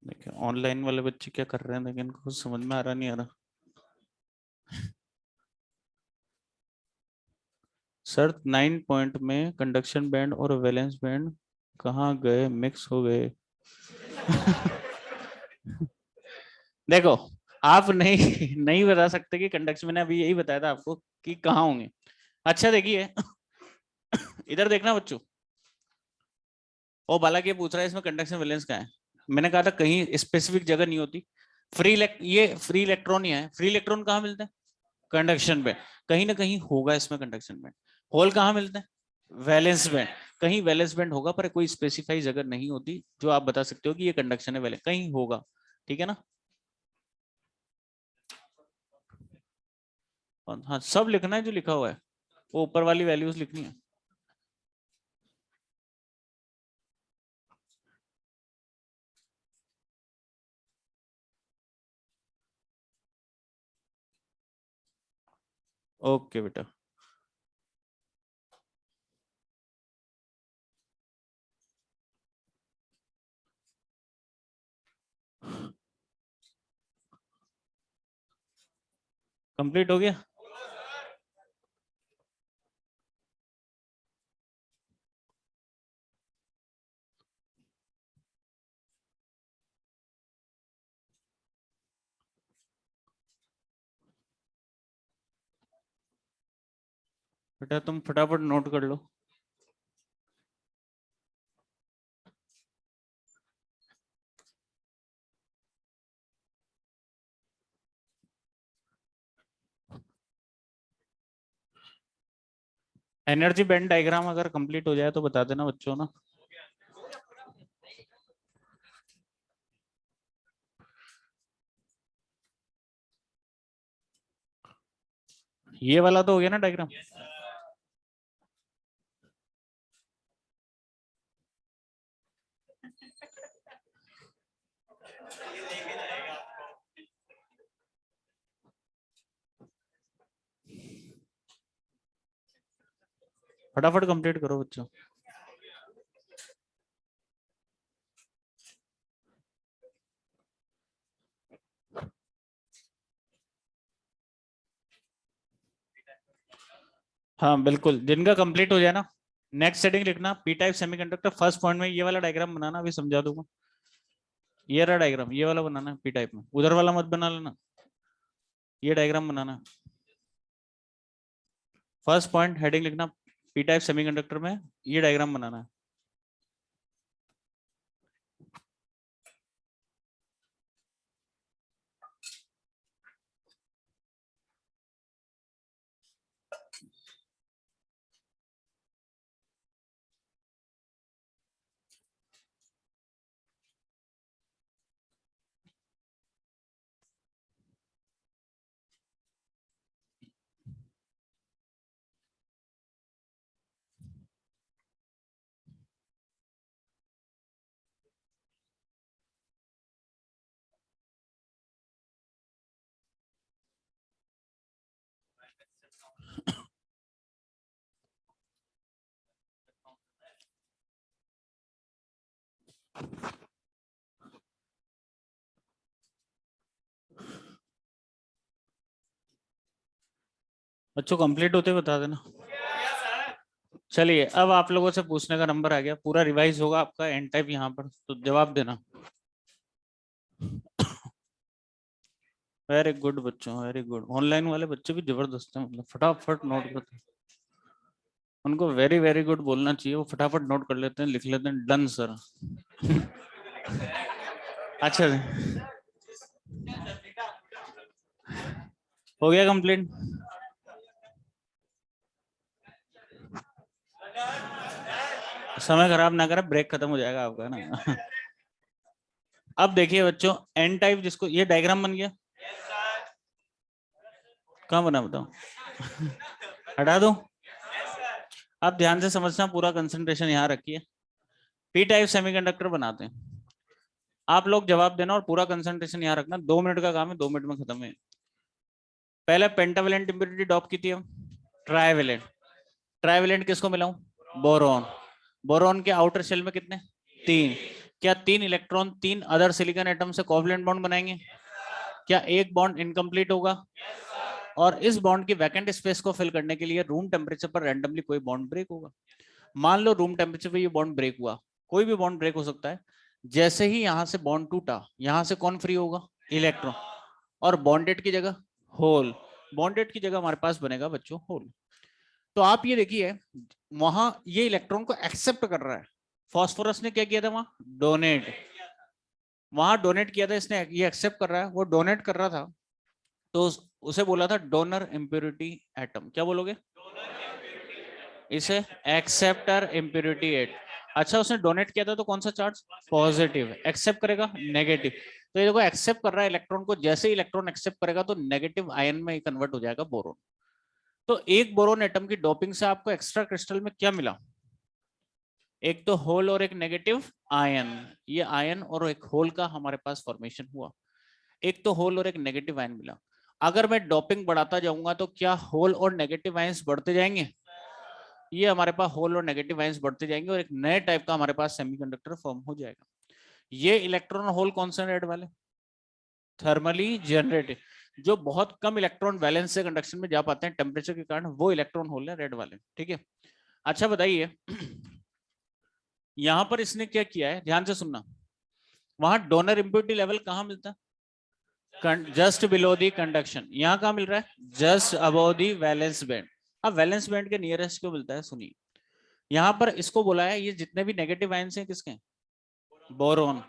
देखिए ऑनलाइन वाले बच्चे क्या कर रहे हैं, लेकिन इनको कुछ समझ में आ रहा नहीं आ रहा. सर 9 पॉइंट में कंडक्शन बैंड और वैलेंस बैंड कहाँ गए, मिक्स हो गए. देखो आप नहीं बता सकते कि कंडक्शन, मैंने अभी यही बताया था आपको कि कहाँ होंगे. अच्छा देखिए इधर देखना बच्चों. ओ बालाकी पूछ रहा है इसमें कंडक्शन वैलेंस कहाँ है. मैंने कहा था कहीं स्पेसिफिक जगह नहीं होती. ये फ्री इलेक्ट्रॉन ही है. फ्री इलेक्ट्रॉन कहाँ मिलते हैं? Conduction band. कहीं ना कहीं होगा इसमें कंडक्शन बैंड. होल कहाँ मिलते हैं? Valence band. कहीं वैलेंस बैंड होगा, पर कोई स्पेसिफाई जगह नहीं होती जो आप बता सकते हो कि ये कंडक्शन है वैलेंस, कहीं होगा. ठीक है ना? हाँ सब लिखना है जो लिखा हुआ है, वो ऊपर वाली वैल्यूज लिखनी है. ओके बेटा. कंप्लीट हो गया. बेटा तुम फटाफट नोट कर लो. एनर्जी बैंड डायग्राम अगर कंप्लीट हो जाए तो बता देना बच्चों ना. ये वाला तो हो गया ना डायग्राम. फटाफट कंप्लीट करो बच्चों. हाँ बिल्कुल, जिनका कंप्लीट हो जाए ना, नेक्स्ट सेटिंग लिखना P type semiconductor. First point में ये वाला डायग्राम बनाना, अभी समझा दूंगा. ये रहा डायग्राम, ये वाला बनाना है पी टाइप में, उधर वाला मत बना लेना. ये डायग्राम बनाना. फर्स्ट पॉइंट हेडिंग लिखना पी टाइप सेमीकंडक्टर में, ये डायग्राम बनाना है. बच्चों कंप्लीट होते बता देना। चलिए अब आप लोगों से पूछने का नंबर आ गया, पूरा रिवाइज होगा आपका एंड टाइप यहाँ पर, तो जवाब देना। वेरी गुड बच्चों, वेरी गुड। ऑनलाइन वाले बच्चे भी जबरदस्त हैं, मतलब फटाफट नोट करते हैं। उनको वेरी वेरी गुड बोलना चाहिए, वो फटाफट नोट कर लेते हैं, लिख लेते हैं डन सर। अच्छा हो गया कंप्लीट। समय खराब ना करें, ब्रेक खत्म हो जाएगा आपका ना। अब देखिए बच्चों, एन टाइप जिसको, ये डायग्राम बन गया, कहाँ बना बताओ। हटा दो। आप ध्यान से समझना, पूरा कंसंट्रेशन यहाँ रखिए। पी टाइप सेमीकंडक्टर बनाते हैं, आप लोग जवाब देना और पूरा कंसंट्रेशन यहाँ रखना। 2 मिनट का काम है, 2 मिनट में खत्म है। पहले पेंटावेलेंट इंप्योरिटी डॉप की थी हम, ट्राइवेलेंट। ट्राइवेलेंट किसको मिलाऊं? बोरॉन। बोरॉन के आउटर शेल में कितने? 3। क्या 3 इलेक्ट्रॉन 3 अदर सिलिकॉन एटम से कोवलेंट बॉन्ड बनाएंगे? क्या एक बॉन्ड इनकम्प्लीट होगा? और इस बॉन्ड की वैकेंट स्पेस को फिल करने के लिए रूम टेम्परेचर पर रैंडमली कोई बॉन्ड ब्रेक होगा। मान लो रूम टेम्परेचर पे ये बॉन्ड ब्रेक हुआ, कोई भी बॉन्ड ब्रेक हो सकता है। जैसे ही यहां से बॉन्ड टूटा, यहां से कौन फ्री होगा? इलेक्ट्रॉन। और बॉन्डेड की जगह होल। बॉन्डेड की जगह हमारे पास बनेगा बच्चों होल। तो आप ये देखिए, वहां ये इलेक्ट्रॉन को एक्सेप्ट कर रहा है। फास्फोरस ने क्या किया था वहां? डोनेट। वहां डोनेट किया था इसने, ये एक्सेप्ट कर रहा है, वो डोनेट कर रहा था। तो उसे बोला था डोनर इम्प्योरिटी एटम। क्या बोलोगे इसे? Acceptor impurity at. अच्छा, उसने डोनेट किया था तो कौन सा चार्ज? पॉजिटिव। एक्सेप्ट करेगा नेगेटिव। तो ये देखो एक्सेप्ट कर रहा है इलेक्ट्रॉन को, जैसे ही इलेक्ट्रॉन एक्सेप्ट करेगा तो नेगेटिव आयन में कन्वर्ट हो जाएगा बोरोन। तो एक बोरोन एटम की डोपिंग से आपको एक्स्ट्रा क्रिस्टल में क्या मिला? एक तो होल और एक नेगेटिव आयन। ये आयन और एक होल का हमारे पास फॉर्मेशन हुआ। एक तो होल और एक नेगेटिव आयन मिला। अगर मैं डोपिंग बढ़ाता जाऊंगा तो क्या होल और नेगेटिव आयंस बढ़ते जाएंगे? ये हमारे पास होल और नेगेटिव आयंस बढ़ते जाएंगे और एक नए टाइप का हमारे पास सेमीकंडक्टर फॉर्म हो जाएगा। ये इलेक्ट्रॉन होल कौन से रेड वाले? Thermally generated. जो बहुत कम इलेक्ट्रॉन वैलेंस से कंडक्शन में जा पाते हैं टेम्परेचर के कारण, वो इलेक्ट्रॉन होल है रेड वाले। ठीक है। अच्छा बताइए, यहां पर इसने क्या किया है, ध्यान से सुनना। वहां डोनर इम्प्योरिटी लेवल कहां मिलता है? Just below the conduction. यहाँ कहां मिल रहा है? जस्ट अबव दी वैलेंस बैंड। अब वैलेंस बैंड के नियरेस्ट क्यों मिलता है, सुनिए। यहाँ पर इसको बोला है, ये जितने भी नेगेटिव आयंस हैं किसके? बोरोन।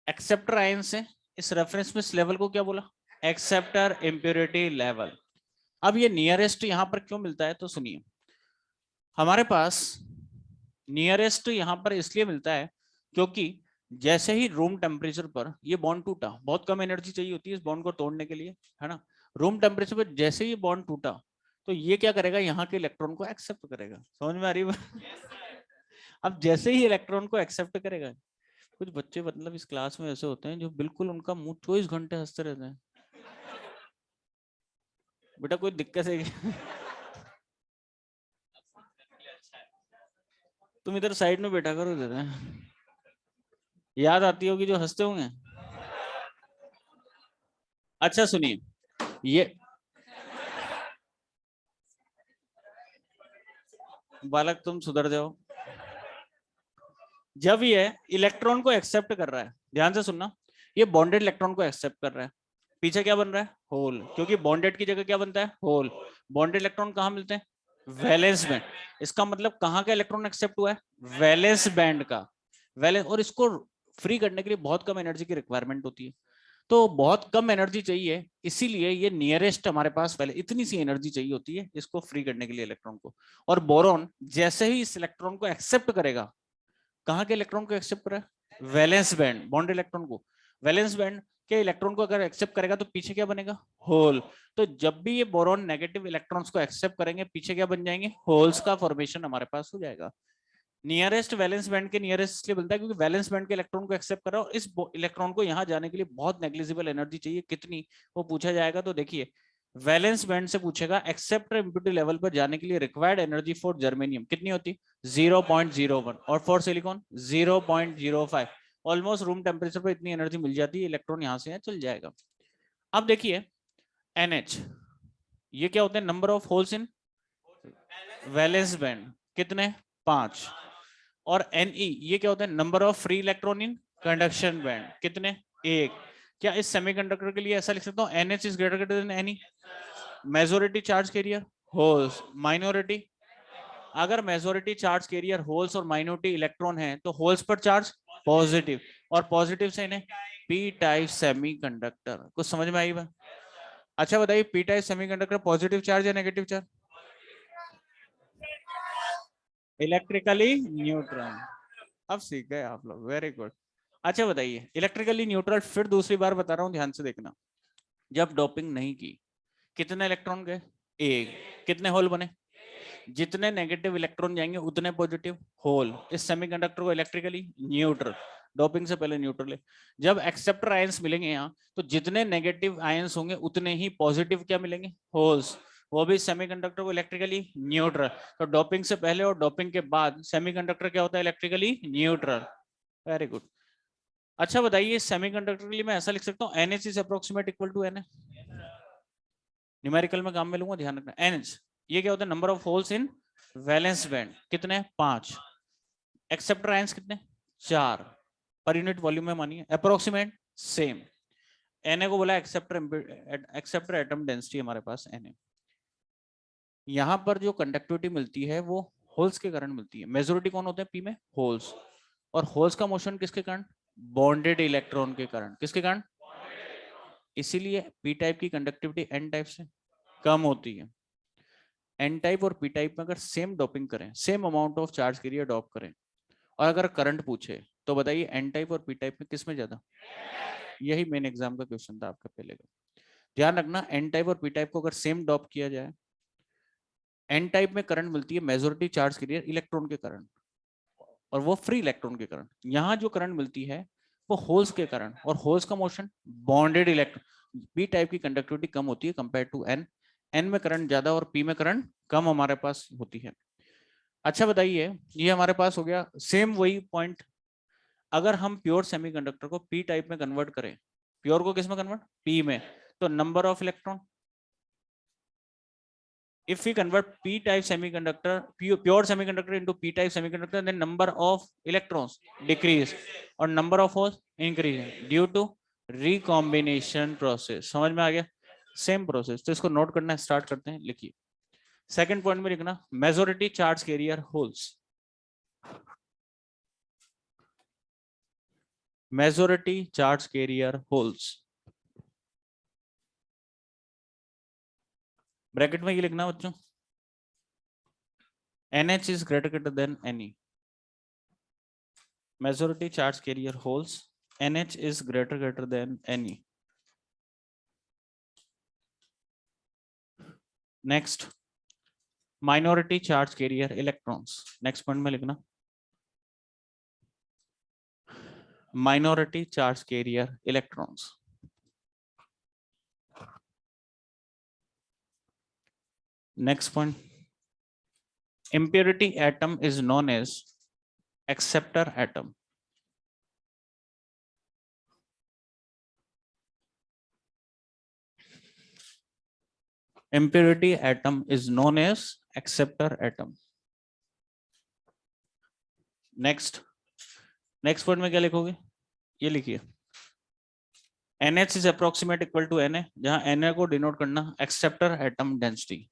एक्सेप्टर आयंस है, इस रेफरेंस में इस लेवल को क्या बोला? Acceptor impurity level. अब ये नियरेस्ट यहाँ पर क्यों मिलता है, तो सुनिए। हमारे पास नियरेस्ट यहाँ पर इसलिए मिलता है क्योंकि जैसे ही रूम टेम्परेचर पर ये बॉन्ड टूटा, बहुत कम एनर्जी चाहिए होती है इस बॉन्ड को तोड़ने के लिए, है ना। रूम टेम्परेचर पर जैसे ही बॉन्ड टूटा, तो ये क्या करेगा? यहाँ के इलेक्ट्रॉन को एक्सेप्ट करेगा। समझ में आ रही है? अब जैसे ही इलेक्ट्रॉन को एक्सेप्ट करेगा, कुछ बच्चे मतलब इस क्लास में ऐसे होते हैं जो बिल्कुल उनका मुंह 24 घंटे हंसते रहते हैं। बेटा कोई दिक्कत है? तुम इधर साइड में बैठा करो, देते हैं याद आती होगी जो हंसते होंगे। अच्छा सुनिए, ये बालक तुम सुधर जाओ। जब ये इलेक्ट्रॉन को एक्सेप्ट कर रहा है, ध्यान से सुनना, ये बॉन्डेड इलेक्ट्रॉन को एक्सेप्ट कर रहा है, पीछे क्या बन रहा है? होल। क्योंकि बॉन्डेड की जगह क्या बनता है? होल। बॉन्डेड इलेक्ट्रॉन कहाँ मिलते हैं? Valence band. इसका मतलब कहाँ का इलेक्ट्रॉन एक्सेप्ट हुआ है? वैलेंस बैंड का। वैलेंस, और इसको फ्री करने के लिए बहुत कम एनर्जी की रिक्वायरमेंट होती है, तो बहुत कम एनर्जी चाहिए, इसीलिए ये नियरेस्ट हमारे पास पहले इतनी सी एनर्जी चाहिए होती है इसको फ्री करने के लिए इलेक्ट्रॉन को। और बोरॉन जैसे ही इस इलेक्ट्रॉन को एक्सेप्ट करेगा, कहाँ के इलेक्ट्रॉन को एक्सेप्ट कर रहा है? वैलेंस बैंड, बॉन्ड इलेक्ट्रॉन को। वैलेंस बैंड के इलेक्ट्रॉन को अगर एक्सेप्ट करेगा तो पीछे क्या बनेगा? होल। तो जब भी ये बोरॉन नेगेटिव इलेक्ट्रॉन्स को एक्सेप्ट करेंगे, पीछे क्या बन जाएंगे? होल्स का फॉर्मेशन हमारे पास हो जाएगा। नियरेस्ट वैलेंस बैंड के नियरेस्ट इसलिए बनता है क्योंकि वैलेंस बैंड के इलेक्ट्रॉन को एक्सेप्ट कर रहा है, और इस इलेक्ट्रॉन को यहाँ जाने के लिए बहुत नेग्लिजिबल एनर्जी चाहिए। कितनी, वो पूछा जाएगा। तो देखिए, वैलेंस बैंड से पूछेगा एक्सेप्टर इम्प्योरिटी लेवल पर जाने के लिए रिक्वायर्ड एनर्जी फॉर जर्मेनियम कितनी होती? 0.01 और for silicon 0.05। Almost room temperature पर इतनी एनर्जी मिल जाती है, इलेक्ट्रॉन यहां से यहाँ चल जाएगा। अब देखिए NH, ये क्या होते हैं? Number of holes in valence band कितने? 5। और Ne, ये क्या होता है? Number of free electron in conduction band कितने? 1। क्या इस सेमीकंडक्टर के लिए ऐसा लिख सकता हूँ NH is greater then Ne? Majority charge career holes, minority, अगर मेजॉरिटी चार्ज कैरियर होल्स और माइनॉरिटी इलेक्ट्रॉन है तो होल्स पर चार्ज पॉजिटिव, और पॉजिटिव से इन्हें पी टाइप सेमीकंडक्टर। कुछ समझ में आई बात? अच्छा बताइए, P type semiconductor positive charge या नेगेटिव चार्ज? Electrically neutral. अब सीख गए आप लोग, वेरी गुड। अच्छा बताइए, इलेक्ट्रिकली न्यूट्रल फिर दूसरी बार बता रहा हूं, ध्यान से देखना। जब डोपिंग नहीं की, कितने इलेक्ट्रॉन गए? 1। कितने होल बने? जितने नेगेटिव इलेक्ट्रॉन जाएंगे उतने पॉजिटिव होल। इस सेमीकंडक्टर को इलेक्ट्रिकली न्यूट्रल, डोपिंग से पहले न्यूट्रल है। जब एक्सेप्टर आयंस मिलेंगे यहाँ, तो जितने नेगेटिव आयंस होंगे उतने ही पॉजिटिव क्या मिलेंगे? होल्स। वो भी सेमीकंडक्टर को इलेक्ट्रिकली न्यूट्रल। तो डोपिंग से पहले और डोपिंग के बाद सेमीकंडक्टर क्या होता है? Electrically neutral. Very good. अच्छा बताइए, सेमीकंडक्टर के लिए मैं ऐसा लिख सकता हूँ NH is approximate equal to Na। Numerical में काम में लूंगा, ध्यान रखना। NH ये क्या होता है? Number of holes in valence band कितने? 5। एक्सेप्टर आयंस कितने? 4। पर यूनिट वॉल्यूम में मानिए अप्रोक्सीमेट सेम। Na को बोला एक्सेप्टर एटम डेंसिटी हमारे पास Na। यहां पर जो कंडक्टिविटी मिलती है वो होल्स के कारण मिलती है। मेजोरिटी कौन होते हैं पी में? होल्स। और होल्स का मोशन किसके कारण? बॉन्डेड इलेक्ट्रॉन के कारण। किसके कारण? इसीलिए पी टाइप की कंडक्टिविटी एन टाइप से कम होती है। एन टाइप और पी टाइप में अगर सेम डोपिंग करें, सेम अमाउंट ऑफ चार्ज के लिए डॉप करें, और अगर करंट पूछे तो बताइए एन टाइप और पी टाइप में किस में ज्यादा? यही मेन एग्जाम का क्वेश्चन था आपका पहले का। ध्यान रखना, एन टाइप और पी टाइप को अगर सेम डॉप किया जाए, एन टाइप में करंट मिलती है मेजॉरिटी चार्ज के लिए इलेक्ट्रॉन के कारण, और वो फ्री इलेक्ट्रॉन के कारण। यहाँ जो करंट मिलती है वो होल्स के कारण, और होल्स का motion bonded electron. P type की कंडक्टिविटी कम होती है कंपेयर टू एन। एन में करंट ज्यादा और पी में करंट कम हमारे पास होती है। अच्छा बताइए, ये हमारे पास हो गया सेम वही पॉइंट। अगर हम प्योर सेमीकंडक्टर को पी टाइप में कन्वर्ट करें, प्योर को किस में कन्वर्ट? पी में, तो number of electron, if we convert p type semiconductor, pure semiconductor into p type semiconductor, then number of electrons decrease और number of holes increase due to recombination process। समझ में आ गया? Same process. तो इसको note करना start करते हैं, लिखिए। सेकंड पॉइंट में लिखना majority charge career holes. Majority charge career holes, bracket में ये लिखना बच्चों, NH is greater than Ne। Majority charge carrier holes, NH is greater than Ne। Next, minority charge carrier electrons। Next point में लिखना minority charge carrier electrons। Next point, impurity atom is known as acceptor atom। Impurity atom is known as acceptor atom। Next point में क्या लिखोगे? ये लिखिए NH is approximate equal to Na, जहां Na को denote करना acceptor atom density।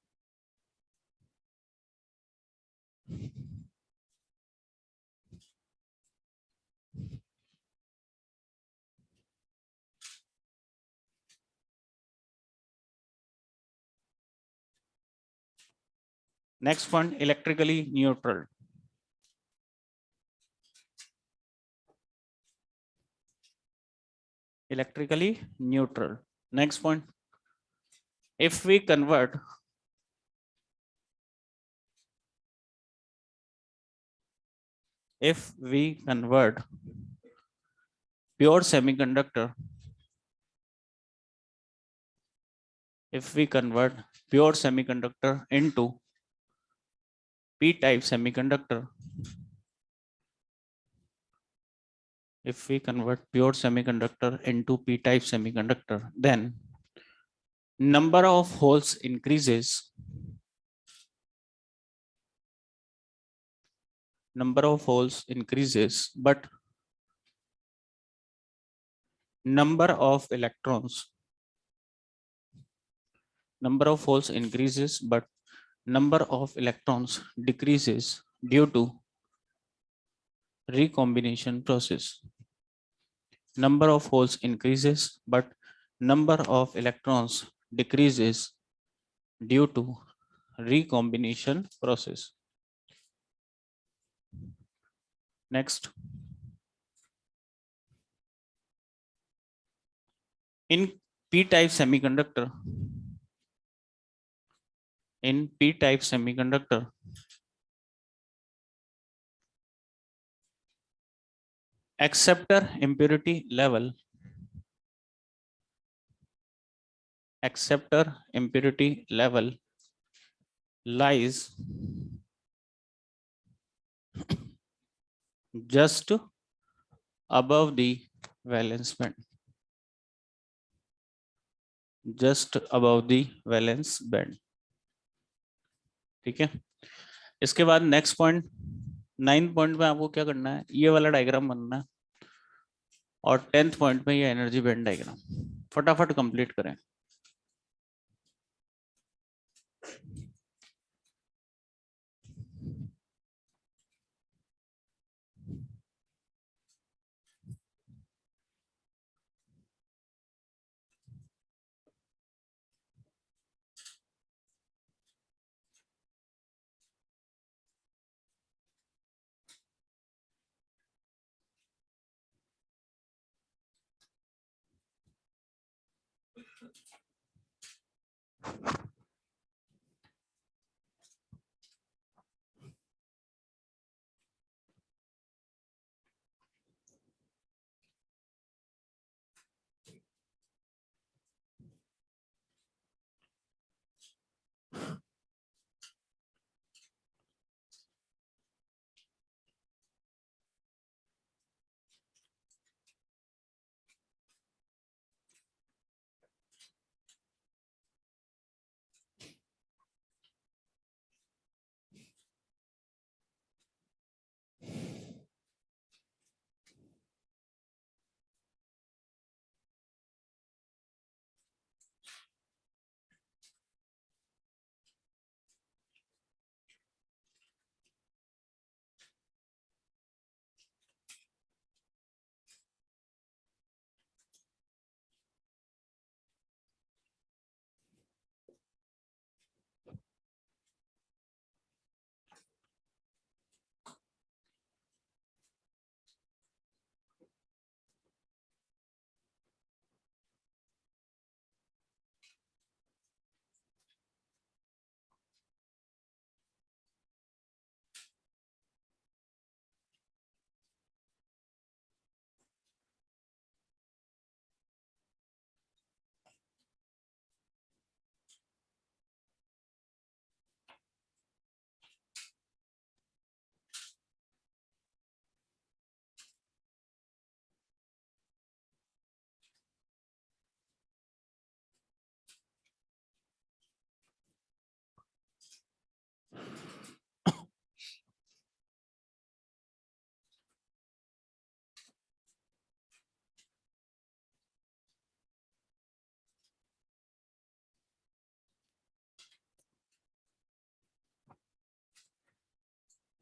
Next point, electrically neutral। Electrically neutral। Next point, if we convert pure semiconductor if we convert pure semiconductor into p-type semiconductor, if we convert pure semiconductor into p-type semiconductor, then number of holes increases, but number of holes increases, but number of electrons decreases due to recombination process. Number of holes increases, but number of electrons decreases due to recombination process. Next, in p-type semiconductor, acceptor impurity level lies just above the valence band, ठीक है। इसके बाद next point, 9th point में आपको क्या करना है, ये वाला डायग्राम बनना है, और 10th पॉइंट में ये एनर्जी बैंड डायग्राम। फटाफट कंप्लीट करें।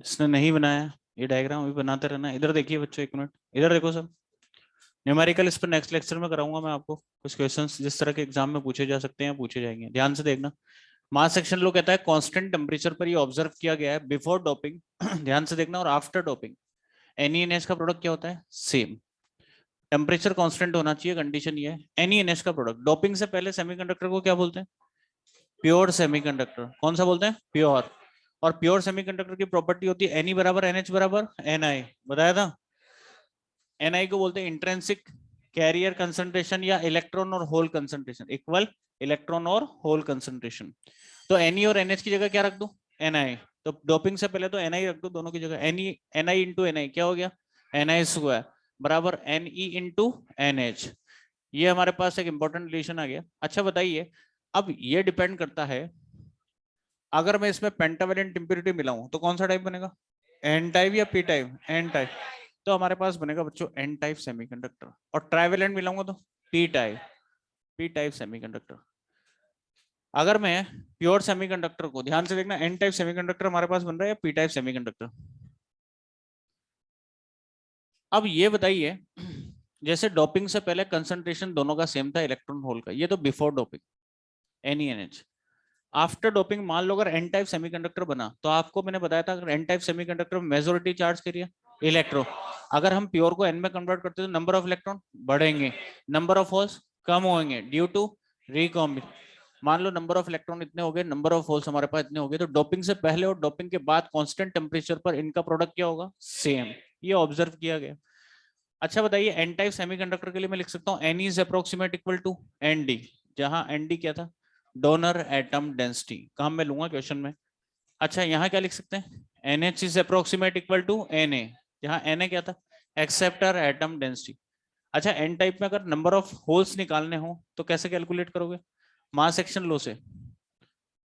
इसने नहीं बनाया ये डायग्राम, अभी बनाते रहना। इधर देखिए बच्चों, एक मिनट इधर देखो सब। न्यूमेरिकल इस पर नेक्स्ट लेक्चर में कराऊंगा मैं आपको। कुछ क्वेश्चंस जिस तरह के एग्जाम में पूछे जा सकते हैं पूछे जाएंगे, ध्यान से देखना। मास सेक्शन लो कहता है कांस्टेंट टेम्परेचर पर ये ऑब्जर्व किया गया है बिफोर डोपिंग ध्यान से देखना, और आफ्टर डोपिंग NaNH का प्रोडक्ट क्या होता है, सेम। टेम्परेचर कांस्टेंट होना चाहिए, कंडीशन ये है। NaNH का प्रोडक्ट डोपिंग से पहले सेमीकंडक्टर को क्या बोलते हैं, प्योर सेमीकंडक्टर। कौन सा बोलते हैं, प्योर। और प्योर सेमीकंडक्टर की प्रॉपर्टी होती है Ne बराबर NH बराबर Ni, बताया था। Ni को बोलते हैं इंट्रिंसिक कैरियर कंसंट्रेशन या इलेक्ट्रॉन और होल कंसंट्रेशन इक्वल इलेक्ट्रॉन और होल कंसंट्रेशन। तो Ne और NH की जगह क्या रख दूं? Ni। तो डोपिंग से पहले तो Ni रख दो दोनों की जगह। Ni इंटू Ni क्या हो गया? Ni स्क्वायर बराबर Ne इंटू NH। ये हमारे पास एक इंपॉर्टेंट रिलेशन आ गया। अच्छा बताइए, अब ये डिपेंड करता है, अगर मैं इसमें पेंटावेलेंट इंप्योरिटी मिलाऊं तो कौन सा टाइप बनेगा? एन टाइप या पी टाइप? N type. तो हमारे पास बनेगा बच्चों एन टाइप सेमीकंडक्टर। और ट्राइवेलेंट मिलाऊंगा तो P type, P type semiconductor. अगर मैं प्योर सेमीकंडक्टर को, ध्यान से देखना, एन टाइप सेमीकंडक्टर हमारे पास बन रहा है या पी टाइप सेमीकंडक्टर? अब ये बताइए, जैसे डोपिंग से पहले कंसंट्रेशन दोनों का सेम था इलेक्ट्रॉन होल का, ये तो before doping NeNH। After doping मान लो अगर एन टाइप सेमीकंडक्टर बना, तो आपको मैंने बताया था अगर एन टाइप सेमीकंडक्टर में मेजॉरिटी चार्ज करिए इलेक्ट्रॉन, अगर हम प्योर को एन में कन्वर्ट करते तो नंबर ऑफ इलेक्ट्रॉन बढ़ेंगे, नंबर ऑफ होल्स कम होंगे ड्यू टू रिकॉम्बिनेशन। मान लो नंबर ऑफ इलेक्ट्रॉन इतने हो गए, नंबर ऑफ होल्स हमारे पास इतने हो गए, तो डोपिंग से पहले और डोपिंग के बाद कांस्टेंट टेम्परेचर पर इनका प्रोडक्ट क्या होगा? सेम। ये ऑब्जर्व किया गया। अच्छा बताइए, एन टाइप सेमीकंडक्टर के लिए मैं लिख सकता हूँ N is approximate equal to N D, जहां एन डी क्या था? Donor atom density. काम में लूंगा क्वेश्चन में। अच्छा यहाँ क्या लिख सकते हैं? N H is approximate equal to N A, जहां एन ए क्या था? Acceptor atom density. अच्छा एन टाइप में अगर नंबर ऑफ होल्स निकालने हो तो कैसे कैलकुलेट करोगे? मास एक्शन लो से,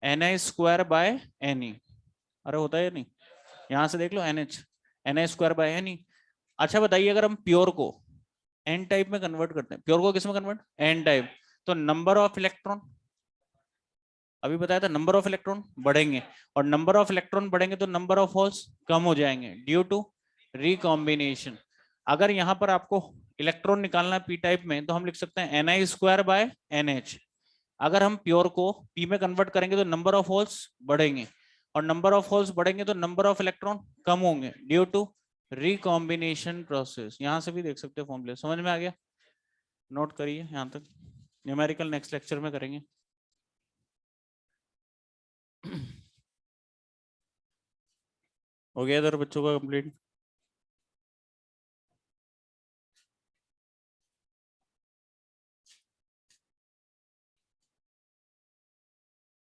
N I square by N E. अरे होता है या नहीं? यहां से देख लो N H, N I square by N E. अच्छा बताइए, अगर हम प्योर को एन टाइप में कन्वर्ट करते हैं, प्योर को किस में कन्वर्ट? N type. तो नंबर ऑफ इलेक्ट्रॉन, अभी बताया था नंबर ऑफ इलेक्ट्रॉन बढ़ेंगे, और नंबर ऑफ इलेक्ट्रॉन बढ़ेंगे तो नंबर ऑफ होल्स कम हो जाएंगे ड्यू टू रिकॉम्बिनेशन। अगर यहाँ पर आपको इलेक्ट्रॉन निकालना है पी टाइप में, तो हम लिख सकते हैं N I square by N H. अगर हम प्योर को पी में कन्वर्ट करेंगे तो नंबर ऑफ होल्स बढ़ेंगे, और नंबर ऑफ होल्स बढ़ेंगे तो नंबर ऑफ इलेक्ट्रॉन कम होंगे ड्यू टू रिकॉम्बिनेशन प्रोसेस। यहां से भी देख सकते हो फॉर्मूले। समझ में आ गया? नोट करिए यहां तक, न्यूमेरिकल नेक्स्ट लेक्चर में करेंगे। हो गया इधर बच्चों का कंप्लीट?